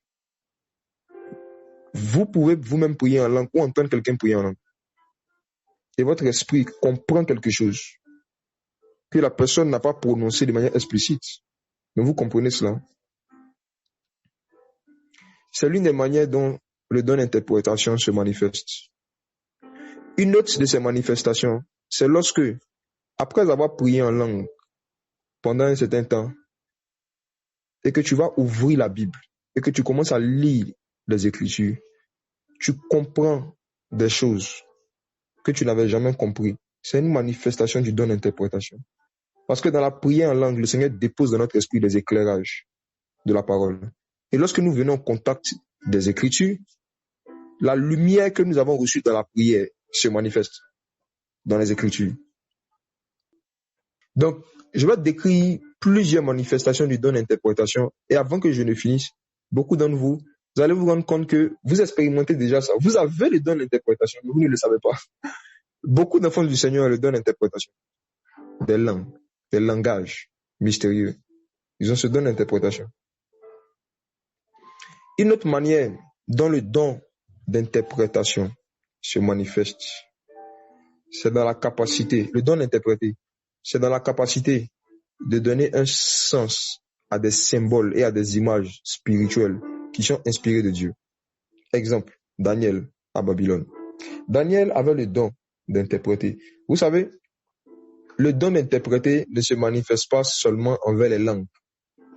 vous pouvez vous-même prier en langue ou entendre quelqu'un prier en langue. Et votre esprit comprend quelque chose que la personne n'a pas prononcé de manière explicite. Mais vous comprenez cela? C'est l'une des manières dont le don d'interprétation se manifeste. Une autre de ces manifestations, c'est lorsque, après avoir prié en langue pendant un certain temps, et que tu vas ouvrir la Bible, et que tu commences à lire les Écritures, tu comprends des choses que tu n'avais jamais compris. C'est une manifestation du don d'interprétation. Parce que dans la prière en langue, le Seigneur dépose dans notre esprit des éclairages de la parole. Et lorsque nous venons en contact des Écritures, la lumière que nous avons reçue dans la prière se manifeste dans les Écritures. Donc, je vais décrire plusieurs manifestations du don d'interprétation. Et avant que je ne finisse, beaucoup d'entre vous, vous allez vous rendre compte que vous expérimentez déjà ça. Vous avez le don d'interprétation, mais vous ne le savez pas. Beaucoup d'enfants du Seigneur ont le don d'interprétation. Des langues, des langages mystérieux. Ils ont ce don d'interprétation. Une autre manière dont le don d'interprétation se manifeste, c'est dans la capacité, le don d'interpréter, c'est dans la capacité de donner un sens à des symboles et à des images spirituelles qui sont inspirées de Dieu. Exemple, Daniel à Babylone. Daniel avait le don d'interpréter. Vous savez, le don d'interpréter ne se manifeste pas seulement envers les langues,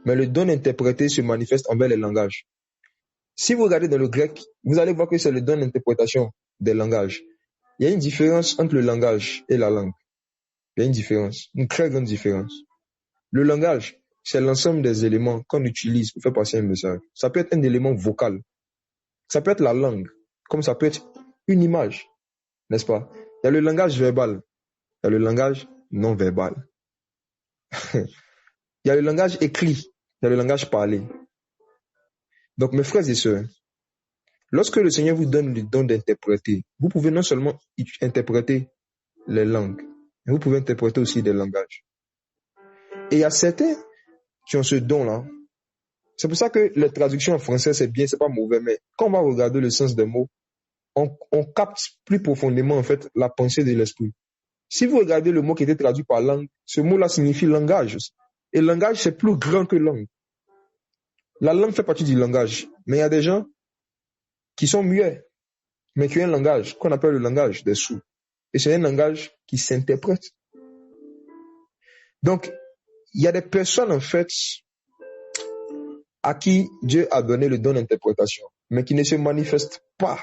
mais le don d'interpréter se manifeste envers les langages. Si vous regardez dans le grec, vous allez voir que c'est le don d'interprétation des langages. Il y a une différence entre le langage et la langue. Il y a une différence, une très grande différence. Le langage, c'est l'ensemble des éléments qu'on utilise pour faire passer un message. Ça peut être un élément vocal. Ça peut être la langue, comme ça peut être une image, n'est-ce pas? Il y a le langage verbal, il y a le langage non verbal. Il y a le langage écrit, il y a le langage parlé. Donc, mes frères et sœurs, lorsque le Seigneur vous donne le don d'interpréter, vous pouvez non seulement interpréter les langues, mais vous pouvez interpréter aussi des langages. Et il y a certains qui ont ce don-là. C'est pour ça que la traduction en français, c'est bien, c'est pas mauvais, mais quand on va regarder le sens des mots, on capte plus profondément, en fait, la pensée de l'esprit. Si vous regardez le mot qui était traduit par langue, ce mot-là signifie langage. Et langage, c'est plus grand que langue. La langue fait partie du langage. Mais il y a des gens qui sont muets, mais qui ont un langage qu'on appelle le langage des sourds. Et c'est un langage qui s'interprète. Donc, il y a des personnes, en fait, à qui Dieu a donné le don d'interprétation, mais qui ne se manifestent pas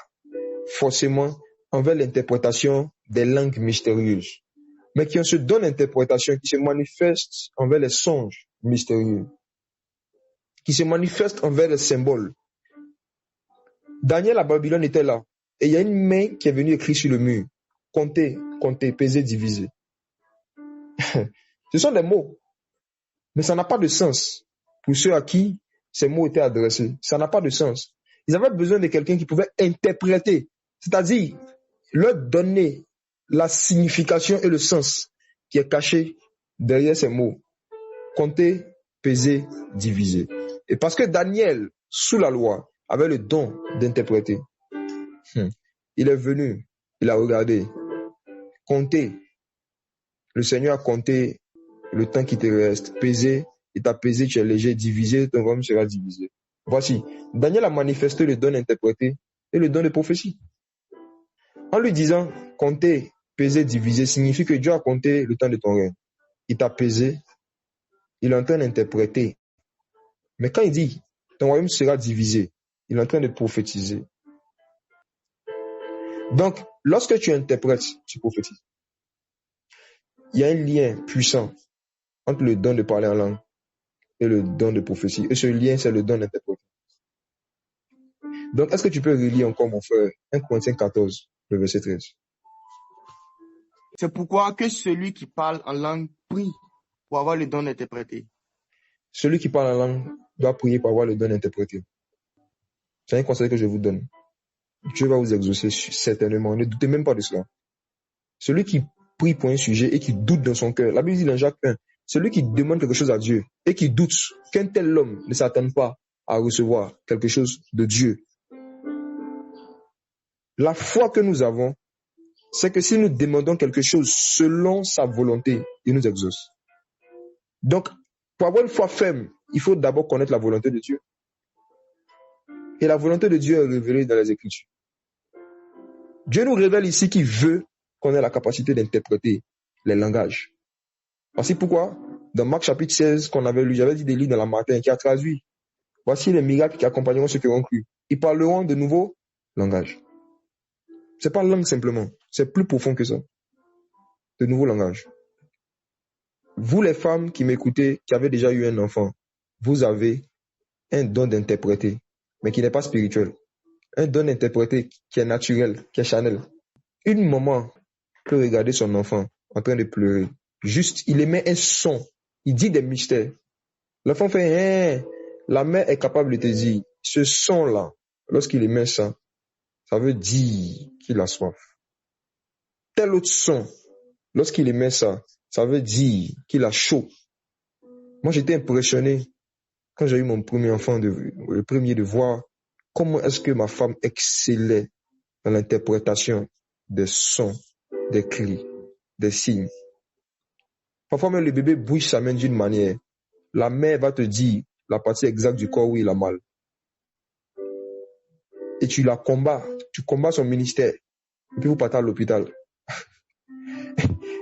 forcément envers l'interprétation des langues mystérieuses, mais qui ont ce don d'interprétation qui se manifeste envers les songes mystérieux, qui se manifeste envers les symboles. Daniel à Babylone était là, et il y a une main qui est venue écrire sur le mur. Compter, peser, diviser. Ce sont des mots, mais ça n'a pas de sens pour ceux à qui ces mots étaient adressés. Ça n'a pas de sens. Ils avaient besoin de quelqu'un qui pouvait interpréter, c'est-à-dire leur donner la signification et le sens qui est caché derrière ces mots. compter, peser, diviser. Et parce que Daniel, sous la loi, avait le don d'interpréter, il est venu, il a regardé, compté. Le Seigneur a compté le temps qui te reste, pesé, il t'a pesé, tu es léger, divisé, ton royaume sera divisé. Voici, Daniel a manifesté le don d'interpréter et le don de prophétie. En lui disant, compter, peser, diviser, signifie que Dieu a compté le temps de ton règne. Il t'a pesé, il est en train d'interpréter. Mais quand il dit, ton royaume sera divisé, il est en train de prophétiser. Donc, lorsque tu interprètes, tu prophétises. Il y a un lien puissant entre le don de parler en langue et le don de prophétie. Et ce lien, c'est le don d'interpréter. Donc, est-ce que tu peux relire encore, mon frère, 1 Corinthiens 14, le verset 13? C'est pourquoi que celui qui parle en langue prie pour avoir le don d'interpréter. Celui qui parle en langue doit prier pour avoir le don d'interpréter. C'est un conseil que je vous donne. Dieu va vous exaucer certainement. Ne doutez même pas de cela. Celui qui prie pour un sujet et qui doute dans son cœur, la Bible dit dans Jacques 1, celui qui demande quelque chose à Dieu et qui doute qu'un tel homme ne s'attende pas à recevoir quelque chose de Dieu. La foi que nous avons, c'est que si nous demandons quelque chose selon sa volonté, il nous exauce. Donc, pour avoir une foi ferme, il faut d'abord connaître la volonté de Dieu. Et la volonté de Dieu est révélée dans les Écritures. Dieu nous révèle ici qu'il veut qu'on ait la capacité d'interpréter les langages. Voici pourquoi, dans Marc chapitre 16 qu'on avait lu, j'avais dit des livres dans la matin qui a traduit. Voici les miracles qui accompagneront ceux qui auront cru. Ils parleront de nouveaux langages. C'est pas langue simplement, c'est plus profond que ça. De nouveaux langages. Vous les femmes qui m'écoutez, qui avez déjà eu un enfant, vous avez un don d'interpréter, mais qui n'est pas spirituel. Un don d'interpréter qui est naturel, qui est charnel. Une maman peut regarder son enfant en train de pleurer. Juste, il émet un son. Il dit des mystères. L'enfant fait, la mère est capable de te dire, ce son-là, lorsqu'il émet ça, ça veut dire qu'il a soif. Tel autre son, lorsqu'il émet ça, ça veut dire qu'il a chaud. Moi, j'étais impressionné quand j'ai eu mon premier enfant, le premier de voir comment est-ce que ma femme excellait dans l'interprétation des sons, des cris, des signes. Parfois même le bébé bouge sa main d'une manière. La mère va te dire la partie exacte du corps où il a mal. Et tu la combats. Tu combats son ministère. Et puis vous partez à l'hôpital.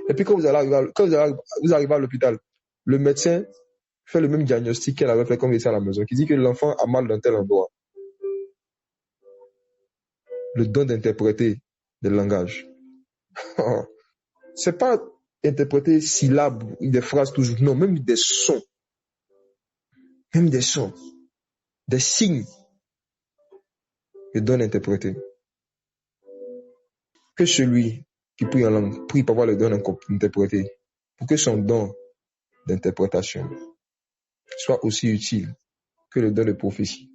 Et puis quand vous arrivez à l'hôpital, le médecin fait le même diagnostic qu'elle avait fait quand il était à la maison, qui dit que l'enfant a mal dans tel endroit. Le don d'interpréter des langages. C'est pas interpréter syllabes, des phrases toujours. Non, même des sons. Même des sons. Des signes. Le don d'interpréter. Que celui qui prie en langue prie pour avoir le don d'interpréter. Pour que son don d'interprétation soit aussi utile que le don de prophétie.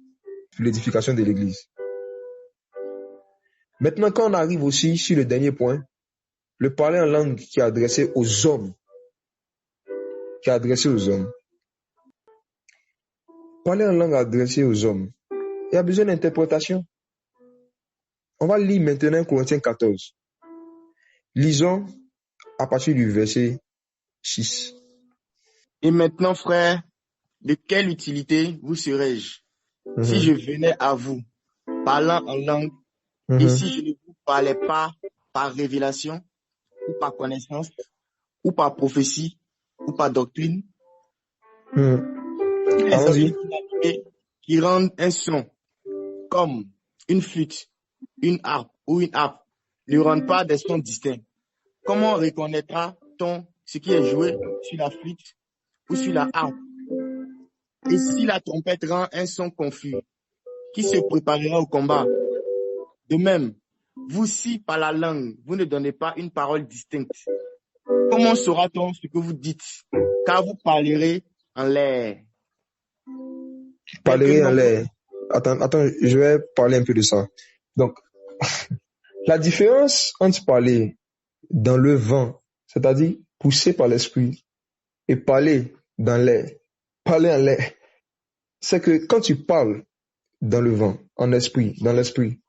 Pour l'édification de l'Église. Maintenant, quand on arrive aussi sur le dernier point, le parler en langue qui est adressé aux hommes. Qui est adressé aux hommes. Parler en langue adressée aux hommes. Il y a besoin d'interprétation. On va lire maintenant Corinthiens 14. Lisons à partir du verset 6. Et maintenant, frères, de quelle utilité vous serais-je si je venais à vous parlant en langue et si je ne vous parlais pas par révélation ou par connaissance ou par prophétie ou par doctrine? Les objets qui rendent un son comme une flûte, une harpe ou une harpe ne rendent pas des sons distincts. Comment reconnaîtra-t-on ce qui est joué sur la flûte ou sur la harpe? Et si la trompette rend un son confus, qui se préparera au combat? De même, vous si par la langue, vous ne donnez pas une parole distincte, comment saura-t-on ce que vous dites? Car vous parlerez en l'air. Parlerez en l'air. Attends, je vais parler un peu de ça. Donc, la différence entre parler dans le vent, c'est-à-dire poussé par l'esprit, et parler dans l'air, parler en l'air, c'est que quand tu parles dans le vent, en esprit, dans l'esprit,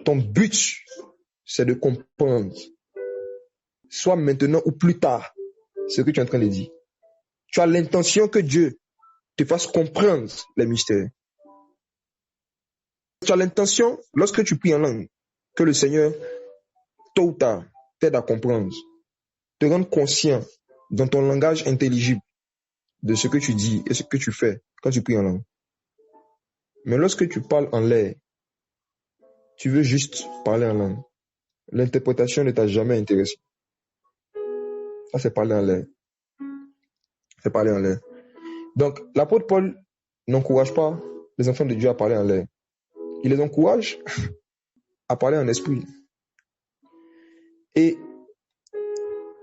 ton but, c'est de comprendre, soit maintenant ou plus tard, ce que tu es en train de dire. Tu as l'intention que Dieu te fasse comprendre les mystères. Tu as l'intention, lorsque tu pries en langue, que le Seigneur, tôt ou tard, t'aide à comprendre, te rendre conscient dans ton langage intelligible de ce que tu dis et ce que tu fais quand tu pries en langue. Mais lorsque tu parles en l'air, tu veux juste parler en langue. L'interprétation ne t'a jamais intéressé. Ça, c'est parler en l'air. C'est parler en l'air. Donc, l'apôtre Paul n'encourage pas les enfants de Dieu à parler en l'air. Il les encourage à parler en esprit. Et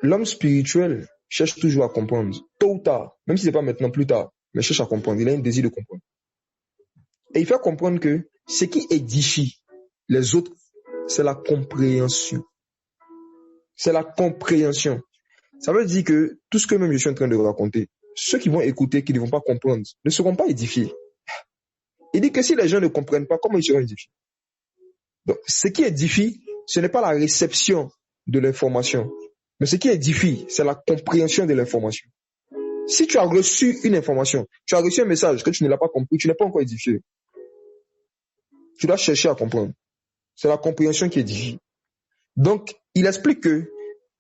l'homme spirituel cherche toujours à comprendre, tôt ou tard, même si ce n'est pas maintenant, plus tard, mais cherche à comprendre. Il a un désir de comprendre. Et il fait comprendre que ce qui édifie les autres, c'est la compréhension. C'est la compréhension. Ça veut dire que tout ce que même je suis en train de raconter, ceux qui vont écouter, qui ne vont pas comprendre, ne seront pas édifiés. Il dit que si les gens ne comprennent pas, comment ils seront édifiés? Donc, ce qui édifie, ce n'est pas la réception de l'information, mais ce qui édifie, c'est la compréhension de l'information. Si tu as reçu une information, tu as reçu un message que tu ne l'as pas compris, tu n'es pas encore édifié. Tu dois chercher à comprendre. C'est la compréhension qui édifie. Donc, il explique que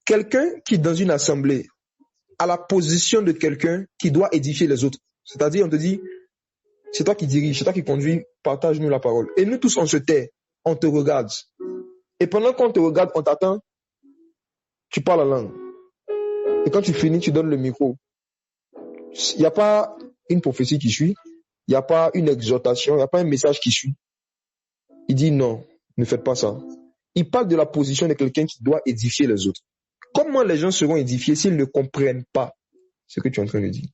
quelqu'un qui, dans une assemblée, a la position de quelqu'un qui doit édifier les autres. C'est-à-dire, on te dit, c'est toi qui dirige, c'est toi qui conduis, partage-nous la parole. Et nous tous, on se tait, on te regarde. Et pendant qu'on te regarde, on t'attend, tu parles en langue. Et quand tu finis, tu donnes le micro. Il n'y a pas une prophétie qui suit, il n'y a pas une exhortation, il n'y a pas un message qui suit. Il dit non, ne faites pas ça. Il parle de la position de quelqu'un qui doit édifier les autres. Comment les gens seront édifiés s'ils ne comprennent pas ce que tu es en train de dire?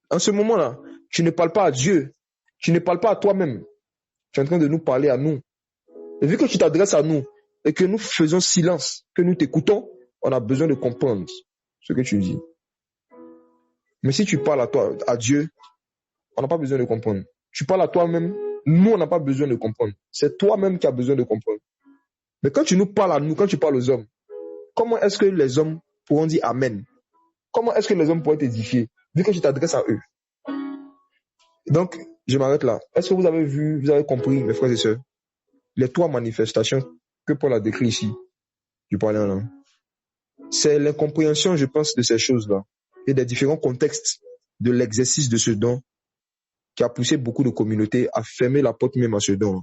En ce moment-là, tu ne parles pas à Dieu, tu ne parles pas à toi-même. Tu es en train de nous parler à nous. Et vu que tu t'adresses à nous et que nous faisons silence, que nous t'écoutons, on a besoin de comprendre ce que tu dis. Mais si tu parles à toi, à Dieu, on n'a pas besoin de comprendre. Tu parles à toi-même, nous, on n'a pas besoin de comprendre. C'est toi-même qui as besoin de comprendre. Mais quand tu nous parles à nous, quand tu parles aux hommes, comment est-ce que les hommes pourront dire Amen? Comment est-ce que les hommes pourront t'édifier, vu que tu t'adresses à eux? Donc, je m'arrête là. Est-ce que vous avez vu, vous avez compris, mes frères et sœurs, les trois manifestations que Paul a décrites ici du parler en langue? C'est l'incompréhension, je pense, de ces choses-là et des différents contextes de l'exercice de ce don qui a poussé beaucoup de communautés à fermer la porte même à ce don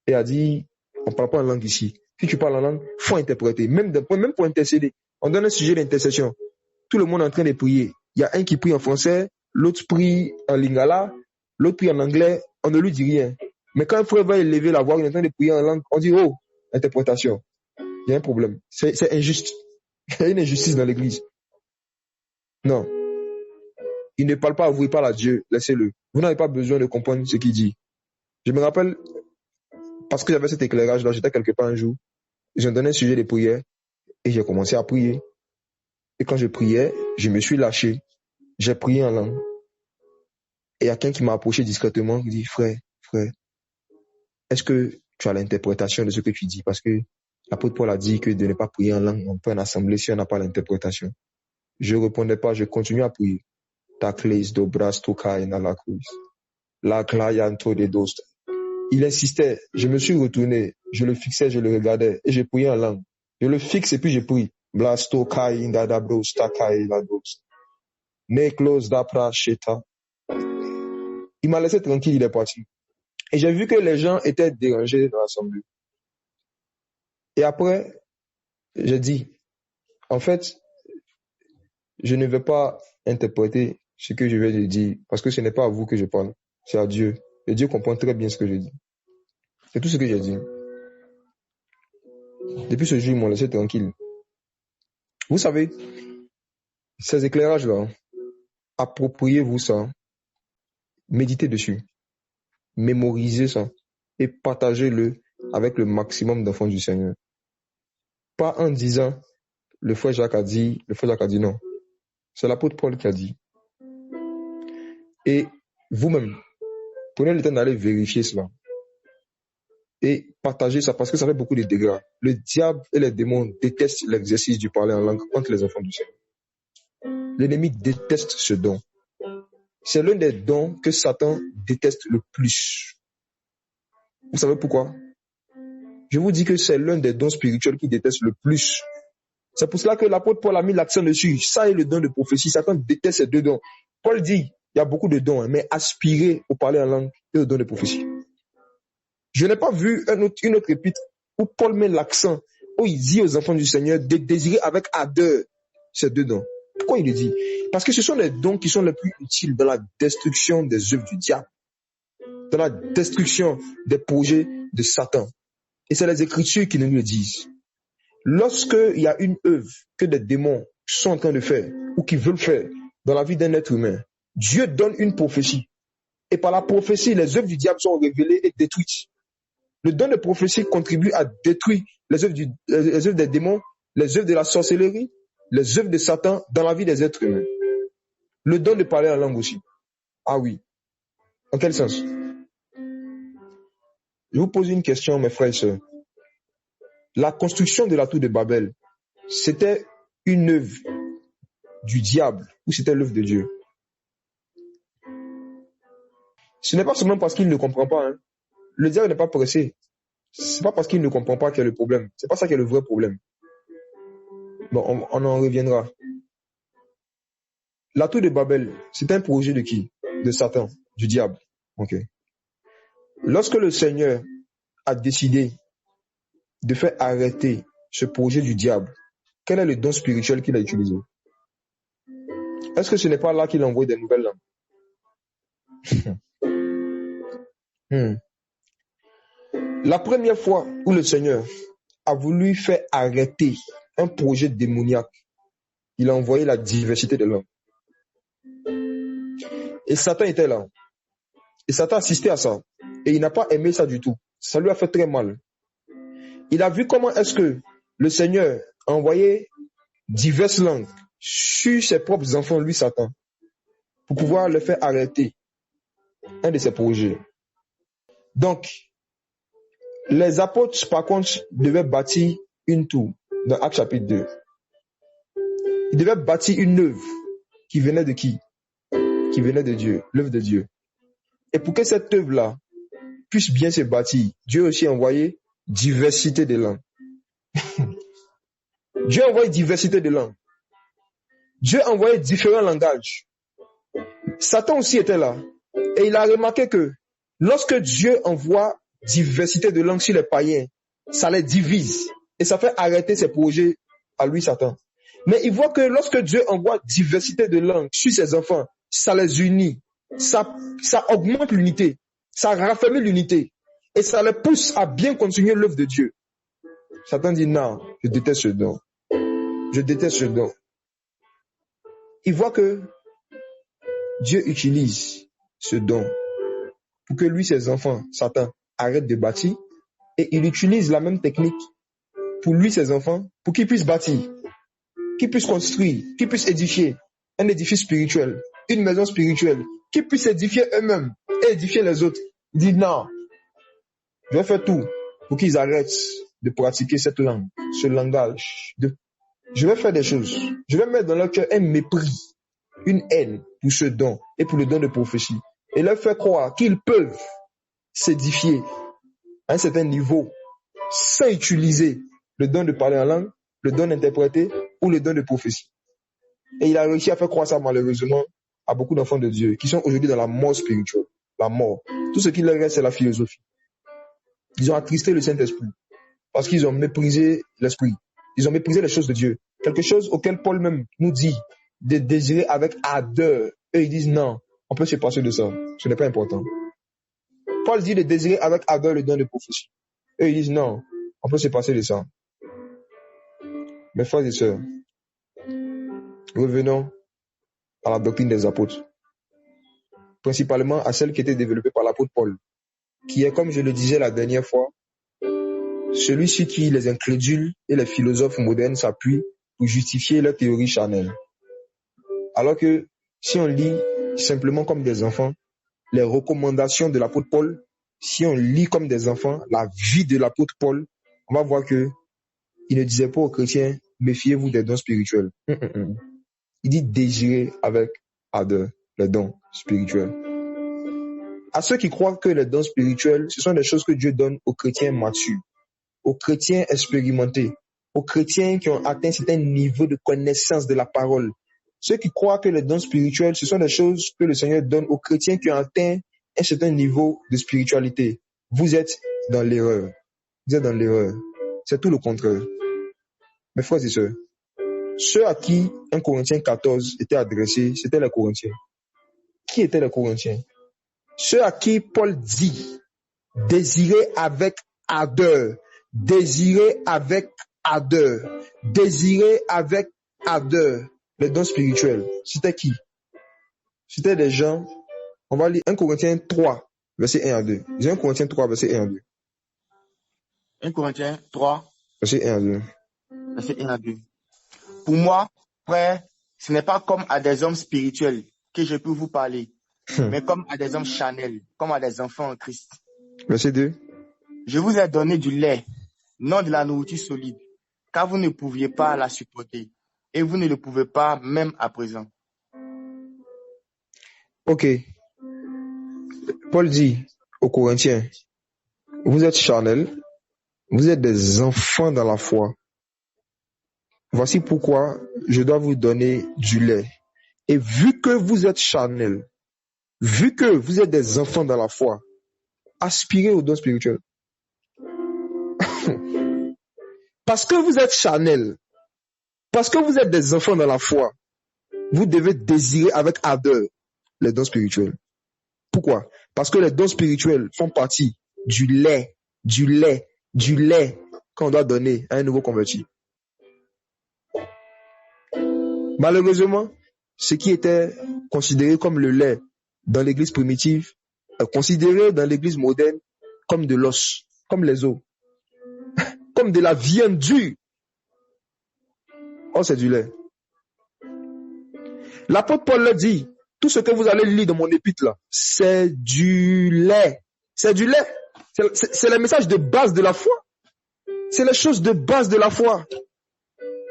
et a dit, on ne parle pas en langue ici. Si tu parles en langue, il faut interpréter, même pour intercéder. On donne un sujet d'intercession. Tout le monde est en train de prier. Il y a un qui prie en français, l'autre prie en lingala, l'autre prie en anglais, on ne lui dit rien. Mais quand un frère va élever la voix, il est en train de prier en langue, on dit, oh, interprétation. Il y a un problème. C'est injuste. Il y a une injustice dans l'église. Non. Il ne parle pas à vous, il parle à Dieu. Laissez-le. Vous n'avez pas besoin de comprendre ce qu'il dit. Je me rappelle, parce que j'avais cet éclairage-là, j'étais quelque part un jour, ils ont donné un sujet de prière et j'ai commencé à prier. Et quand je priais, je me suis lâché. J'ai prié en langue. Et il y a quelqu'un qui m'a approché discrètement, qui dit, frère, est-ce que tu as l'interprétation de ce que tu dis? Parce que l'apôtre Paul a dit que de ne pas prier en langue, on peut en assembler si on n'a pas l'interprétation. Je ne répondais pas, je continuais à prier. Tacles dobras tokai na la cruz. La clayanto de dost. Il insistait, je me suis retourné, je le fixais, je le regardais et je priais en langue. Je le fixe et puis je prie. Blasto kai indada bros takai la dost. Neklos dapra sheta. Il m'a laissé tranquille, il est parti. Et j'ai vu que les gens étaient dérangés dans l'assemblée. Et après, j'ai dit, en fait, je ne vais pas interpréter ce que je vais te dire, parce que ce n'est pas à vous que je parle, c'est à Dieu. Et Dieu comprend très bien ce que je dis. C'est tout ce que j'ai dit. Depuis ce jour, ils m'ont laissé tranquille. Vous savez, ces éclairages-là, appropriez-vous ça, méditez dessus, mémorisez ça et partagez-le avec le maximum d'enfants du Seigneur. Pas en disant, le frère Jacques a dit non. C'est l'apôtre Paul qui a dit. Et vous-même, prenez le temps d'aller vérifier cela. Et partagez ça parce que ça fait beaucoup de dégâts. Le diable et les démons détestent l'exercice du parler en langue entre les enfants du Seigneur. L'ennemi déteste ce don. C'est l'un des dons que Satan déteste le plus. Vous savez pourquoi? Je vous dis que c'est l'un des dons spirituels qu'il déteste le plus. C'est pour cela que l'apôtre Paul a mis l'accent dessus. Ça est le don de prophétie. Satan déteste ces deux dons. Paul dit, il y a beaucoup de dons, mais aspirer au parler en langue et au don de prophétie. Je n'ai pas vu une autre épître où Paul met l'accent, où il dit aux enfants du Seigneur de désirer avec ardeur ces deux dons. Pourquoi il le dit? Parce que ce sont les dons qui sont les plus utiles dans la destruction des œuvres du diable, dans la destruction des projets de Satan. Et c'est les Écritures qui nous le disent. Lorsqu'il y a une œuvre que des démons sont en train de faire ou qui veulent faire dans la vie d'un être humain, Dieu donne une prophétie. Et par la prophétie, les œuvres du diable sont révélées et détruites. Le don de prophétie contribue à détruire les œuvres des démons, les œuvres de la sorcellerie, les œuvres de Satan dans la vie des êtres humains. Le don de parler en langue aussi. Ah oui. En quel sens? Je vous pose une question, mes frères et sœurs. La construction de la tour de Babel, c'était une œuvre du diable ou c'était l'œuvre de Dieu? Ce n'est pas seulement parce qu'il ne comprend pas. Hein. Le diable n'est pas pressé. C'est pas parce qu'il ne comprend pas qu'il y a le problème. C'est pas ça qui est le vrai problème. Bon, on en reviendra. La tour de Babel, c'est un projet de qui? De Satan, du diable. Ok. Lorsque le Seigneur a décidé de faire arrêter ce projet du diable, quel est le don spirituel qu'il a utilisé? Est-ce que ce n'est pas là qu'il envoie des nouvelles langues? La première fois où le Seigneur a voulu faire arrêter un projet démoniaque, il a envoyé la diversité de langues. Et Satan était là. Et Satan assistait à ça. Et il n'a pas aimé ça du tout. Ça lui a fait très mal. Il a vu comment est-ce que le Seigneur a envoyé diverses langues sur ses propres enfants, lui Satan, pour pouvoir le faire arrêter un de ses projets. Donc, les apôtres, par contre, devaient bâtir une tour dans Actes chapitre 2. Ils devaient bâtir une œuvre qui venait de qui? Qui venait de Dieu, l'œuvre de Dieu. Et pour que cette œuvre-là puisse bien se bâtir, Dieu a aussi envoyé diversité de langues. Dieu a envoyé diversité de langues. Dieu a envoyé différents langages. Satan aussi était là. Et il a remarqué que lorsque Dieu envoie diversité de langues sur les païens, ça les divise. Et ça fait arrêter ses projets à lui, Satan. Mais il voit que lorsque Dieu envoie diversité de langues sur ses enfants, ça les unit. Ça augmente l'unité. Ça raffermit l'unité. Et ça les pousse à bien continuer l'œuvre de Dieu. Satan dit non, je déteste ce don. Je déteste ce don. Il voit que Dieu utilise ce don pour que lui, ses enfants, Satan, arrêtent de bâtir. Et il utilise la même technique pour lui, ses enfants, pour qu'ils puissent bâtir, qu'ils puissent construire, qu'ils puissent édifier un édifice spirituel, une maison spirituelle, qu'ils puissent édifier eux-mêmes et édifier les autres. Il dit non, je vais faire tout pour qu'ils arrêtent de pratiquer cette langue, ce langage. Je vais faire des choses. Je vais mettre dans leur cœur un mépris, une haine pour ce don et pour le don de prophétie. Et leur faire croire qu'ils peuvent s'édifier à un certain niveau sans utiliser le don de parler en langue, le don d'interpréter ou le don de prophétie. Et il a réussi à faire croire ça malheureusement à beaucoup d'enfants de Dieu qui sont aujourd'hui dans la mort spirituelle, la mort. Tout ce qui leur reste, c'est la philosophie. Ils ont attristé le Saint-Esprit parce qu'ils ont méprisé l'Esprit. Ils ont méprisé les choses de Dieu. Quelque chose auquel Paul même nous dit de désirer avec ardeur. Eux, ils disent non, on peut se passer de ça. Ce n'est pas important. Paul dit de désirer avec ardeur le don de prophétie. Eux, ils disent non, on peut se passer de ça. Mes frères et sœurs, revenons à la doctrine des apôtres. Principalement à celle qui était développée par l'apôtre Paul, qui est, comme je le disais la dernière fois, celui sur qui les incrédules et les philosophes modernes s'appuient pour justifier leur théorie charnelle. Alors que si on lit simplement comme des enfants, les recommandations de l'apôtre Paul, si on lit comme des enfants la vie de l'apôtre Paul, on va voir que il ne disait pas aux chrétiens, méfiez-vous des dons spirituels. Il dit désirez avec ardeur les dons spirituels. À ceux qui croient que les dons spirituels, ce sont des choses que Dieu donne aux chrétiens matures, aux chrétiens expérimentés, aux chrétiens qui ont atteint un certain niveau de connaissance de la parole. Ceux qui croient que les dons spirituels, ce sont des choses que le Seigneur donne aux chrétiens qui ont atteint un certain niveau de spiritualité. Vous êtes dans l'erreur. Vous êtes dans l'erreur. C'est tout le contraire. Mes frères et sœurs, ceux à qui 1 Corinthiens 14 était adressé, c'était les Corinthiens. Qui étaient les Corinthiens? Ceux à qui Paul dit, désirez avec ardeur, désirez avec ardeur, désirez avec ardeur les dons spirituels. C'était qui? C'était des gens, on va lire 1 Corinthiens 3, verset 1 à 2. 1 Corinthiens 3, verset 1 à 2. 1 Corinthiens 3, verset 1 à 2. Verset 1 à 2. Pour moi, frère, ce n'est pas comme à des hommes spirituels que je peux vous parler, mais comme à des hommes charnels, comme à des enfants en Christ. Verset 2. Je vous ai donné du lait, non de la nourriture solide, car vous ne pouviez pas la supporter, et vous ne le pouvez pas même à présent. Ok. Paul dit aux Corinthiens, vous êtes charnels, vous êtes des enfants dans la foi. Voici pourquoi je dois vous donner du lait. Et vu que vous êtes charnels, vu que vous êtes des enfants dans la foi, aspirez aux dons spirituels. Parce que vous êtes charnels, parce que vous êtes des enfants dans la foi, vous devez désirer avec ardeur les dons spirituels. Pourquoi? Parce que les dons spirituels font partie du lait qu'on doit donner à un nouveau converti. Malheureusement, ce qui était considéré comme le lait dans l'église primitive est considéré dans l'église moderne comme de l'os, comme les os, comme de la viande dure. Oh, c'est du lait. L'apôtre Paul le dit, tout ce que vous allez lire dans mon épître là, c'est du lait. C'est du lait. C'est le message de base de la foi. C'est les choses de base de la foi.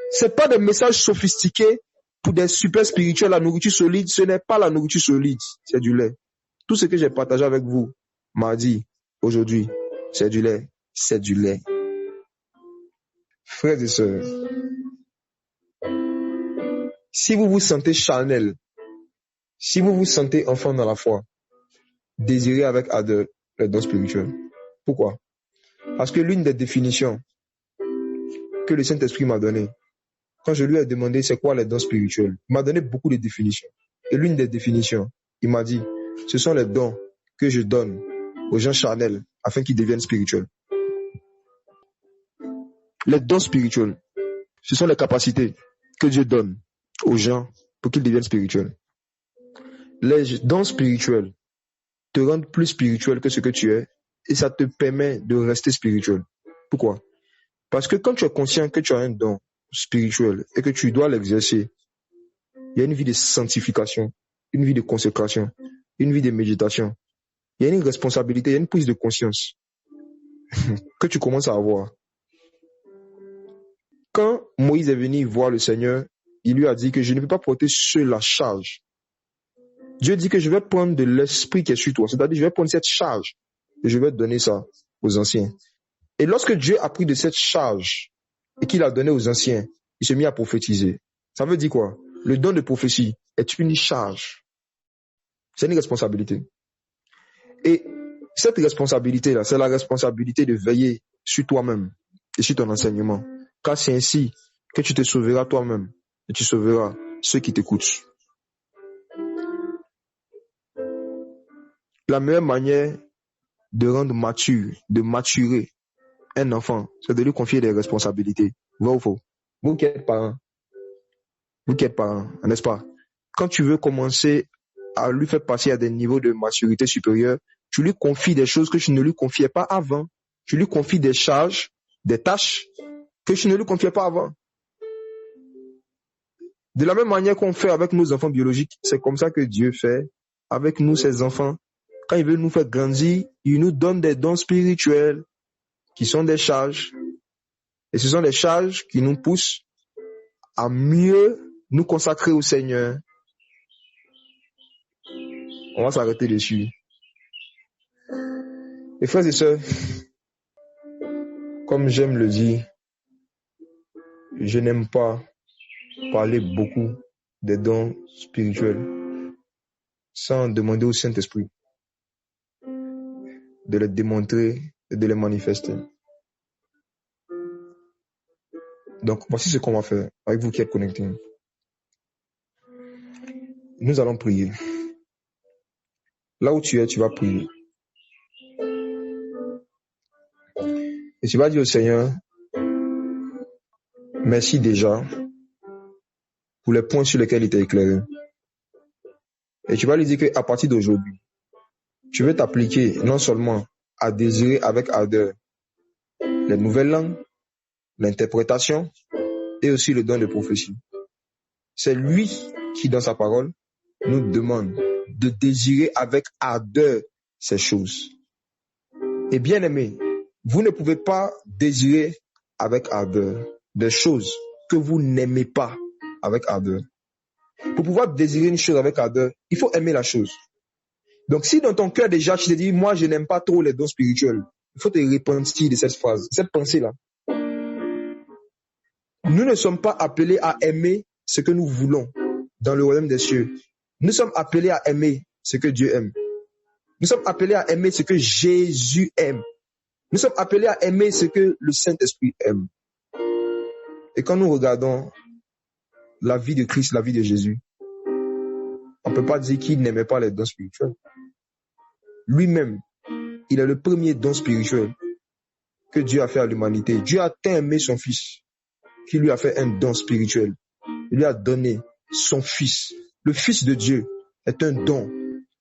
C'est pas des messages sophistiqués pour des super spirituels, la nourriture solide. Ce n'est pas la nourriture solide, c'est du lait. Tout ce que j'ai partagé avec vous mardi, aujourd'hui, c'est du lait. C'est du lait. Frères et sœurs, si vous vous sentez charnel, si vous vous sentez enfant dans la foi, désirez avec ardeur les dons spirituels. Pourquoi? Parce que l'une des définitions que le Saint-Esprit m'a donné, quand je lui ai demandé c'est quoi les dons spirituels, il m'a donné beaucoup de définitions. Et l'une des définitions, il m'a dit, ce sont les dons que je donne aux gens charnels afin qu'ils deviennent spirituels. Les dons spirituels, ce sont les capacités que Dieu donne aux gens pour qu'ils deviennent spirituels. Les dons spirituels te rendent plus spirituel que ce que tu es et ça te permet de rester spirituel. Pourquoi? Parce que quand tu es conscient que tu as un don spirituel et que tu dois l'exercer, il y a une vie de sanctification, une vie de consécration, une vie de méditation. Il y a une responsabilité, il y a une prise de conscience que tu commences à avoir. Quand Moïse est venu voir le Seigneur, il lui a dit que je ne peux pas porter seul la charge. Dieu dit que je vais prendre de l'esprit qui est sur toi, c'est-à-dire je vais prendre cette charge et je vais donner ça aux anciens. Et lorsque Dieu a pris de cette charge et qu'il a donné aux anciens, il s'est mis à prophétiser. Ça veut dire quoi? Le don de prophétie est une charge. C'est une responsabilité. Et cette responsabilité-là, c'est la responsabilité de veiller sur toi-même et sur ton enseignement. Car c'est ainsi que tu te sauveras toi-même et tu sauveras ceux qui t'écoutent. La meilleure manière de rendre mature, de maturer un enfant, c'est de lui confier des responsabilités. Vrai ou faux? Vous qui êtes parents, n'est-ce pas? Quand tu veux commencer à lui faire passer à des niveaux de maturité supérieure, tu lui confies des choses que tu ne lui confiais pas avant. Tu lui confies des charges, des tâches que tu ne lui confiais pas avant. De la même manière qu'on fait avec nos enfants biologiques, c'est comme ça que Dieu fait avec nous, ses enfants. Quand il veut nous faire grandir, il nous donne des dons spirituels qui sont des charges. Et ce sont des charges qui nous poussent à mieux nous consacrer au Seigneur. On va s'arrêter dessus. Et frères et sœurs, comme j'aime le dire, je n'aime pas parler beaucoup des dons spirituels sans demander au Saint-Esprit de les démontrer et de les manifester. Donc, voici ce qu'on va faire avec vous qui êtes connectés. Nous allons prier. Là où tu es, tu vas prier. Et tu vas dire au Seigneur, merci déjà pour les points sur lesquels il t'a éclairé. Et tu vas lui dire qu'à partir d'aujourd'hui, tu veux t'appliquer non seulement à désirer avec ardeur les nouvelles langues, l'interprétation et aussi le don de prophétie. C'est lui qui, dans sa parole, nous demande de désirer avec ardeur ces choses. Et bien aimé, vous ne pouvez pas désirer avec ardeur des choses que vous n'aimez pas avec ardeur. Pour pouvoir désirer une chose avec ardeur, il faut aimer la chose. Donc si dans ton cœur déjà tu te dis, moi je n'aime pas trop les dons spirituels, il faut te repentir de cette phrase, cette pensée-là. Nous ne sommes pas appelés à aimer ce que nous voulons dans le royaume des cieux. Nous sommes appelés à aimer ce que Dieu aime. Nous sommes appelés à aimer ce que Jésus aime. Nous sommes appelés à aimer ce que le Saint-Esprit aime. Et quand nous regardons la vie de Christ, la vie de Jésus, on ne peut pas dire qu'il n'aimait pas les dons spirituels. Lui-même, il est le premier don spirituel que Dieu a fait à l'humanité. Dieu a tant aimé son Fils qu'il lui a fait un don spirituel. Il lui a donné son Fils. Le Fils de Dieu est un don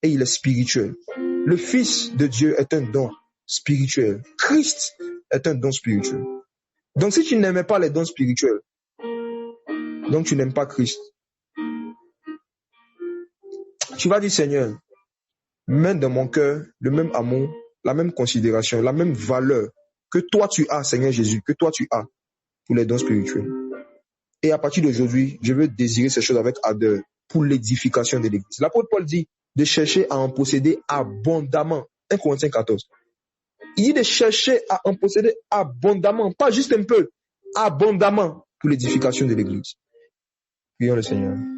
et il est spirituel. Le Fils de Dieu est un don spirituel. Christ est un don spirituel. Donc si tu n'aimais pas les dons spirituels, donc tu n'aimes pas Christ. Tu vas dire, Seigneur, mets dans mon cœur le même amour, la même considération, la même valeur que toi tu as, Seigneur Jésus, que toi tu as pour les dons spirituels. Et à partir d'aujourd'hui, je veux désirer ces choses avec ardeur pour l'édification de l'Église. L'apôtre Paul dit de chercher à en posséder abondamment. 1 Corinthiens 14. Il dit de chercher à en posséder abondamment, pas juste un peu, abondamment pour l'édification de l'Église. Prions le Seigneur.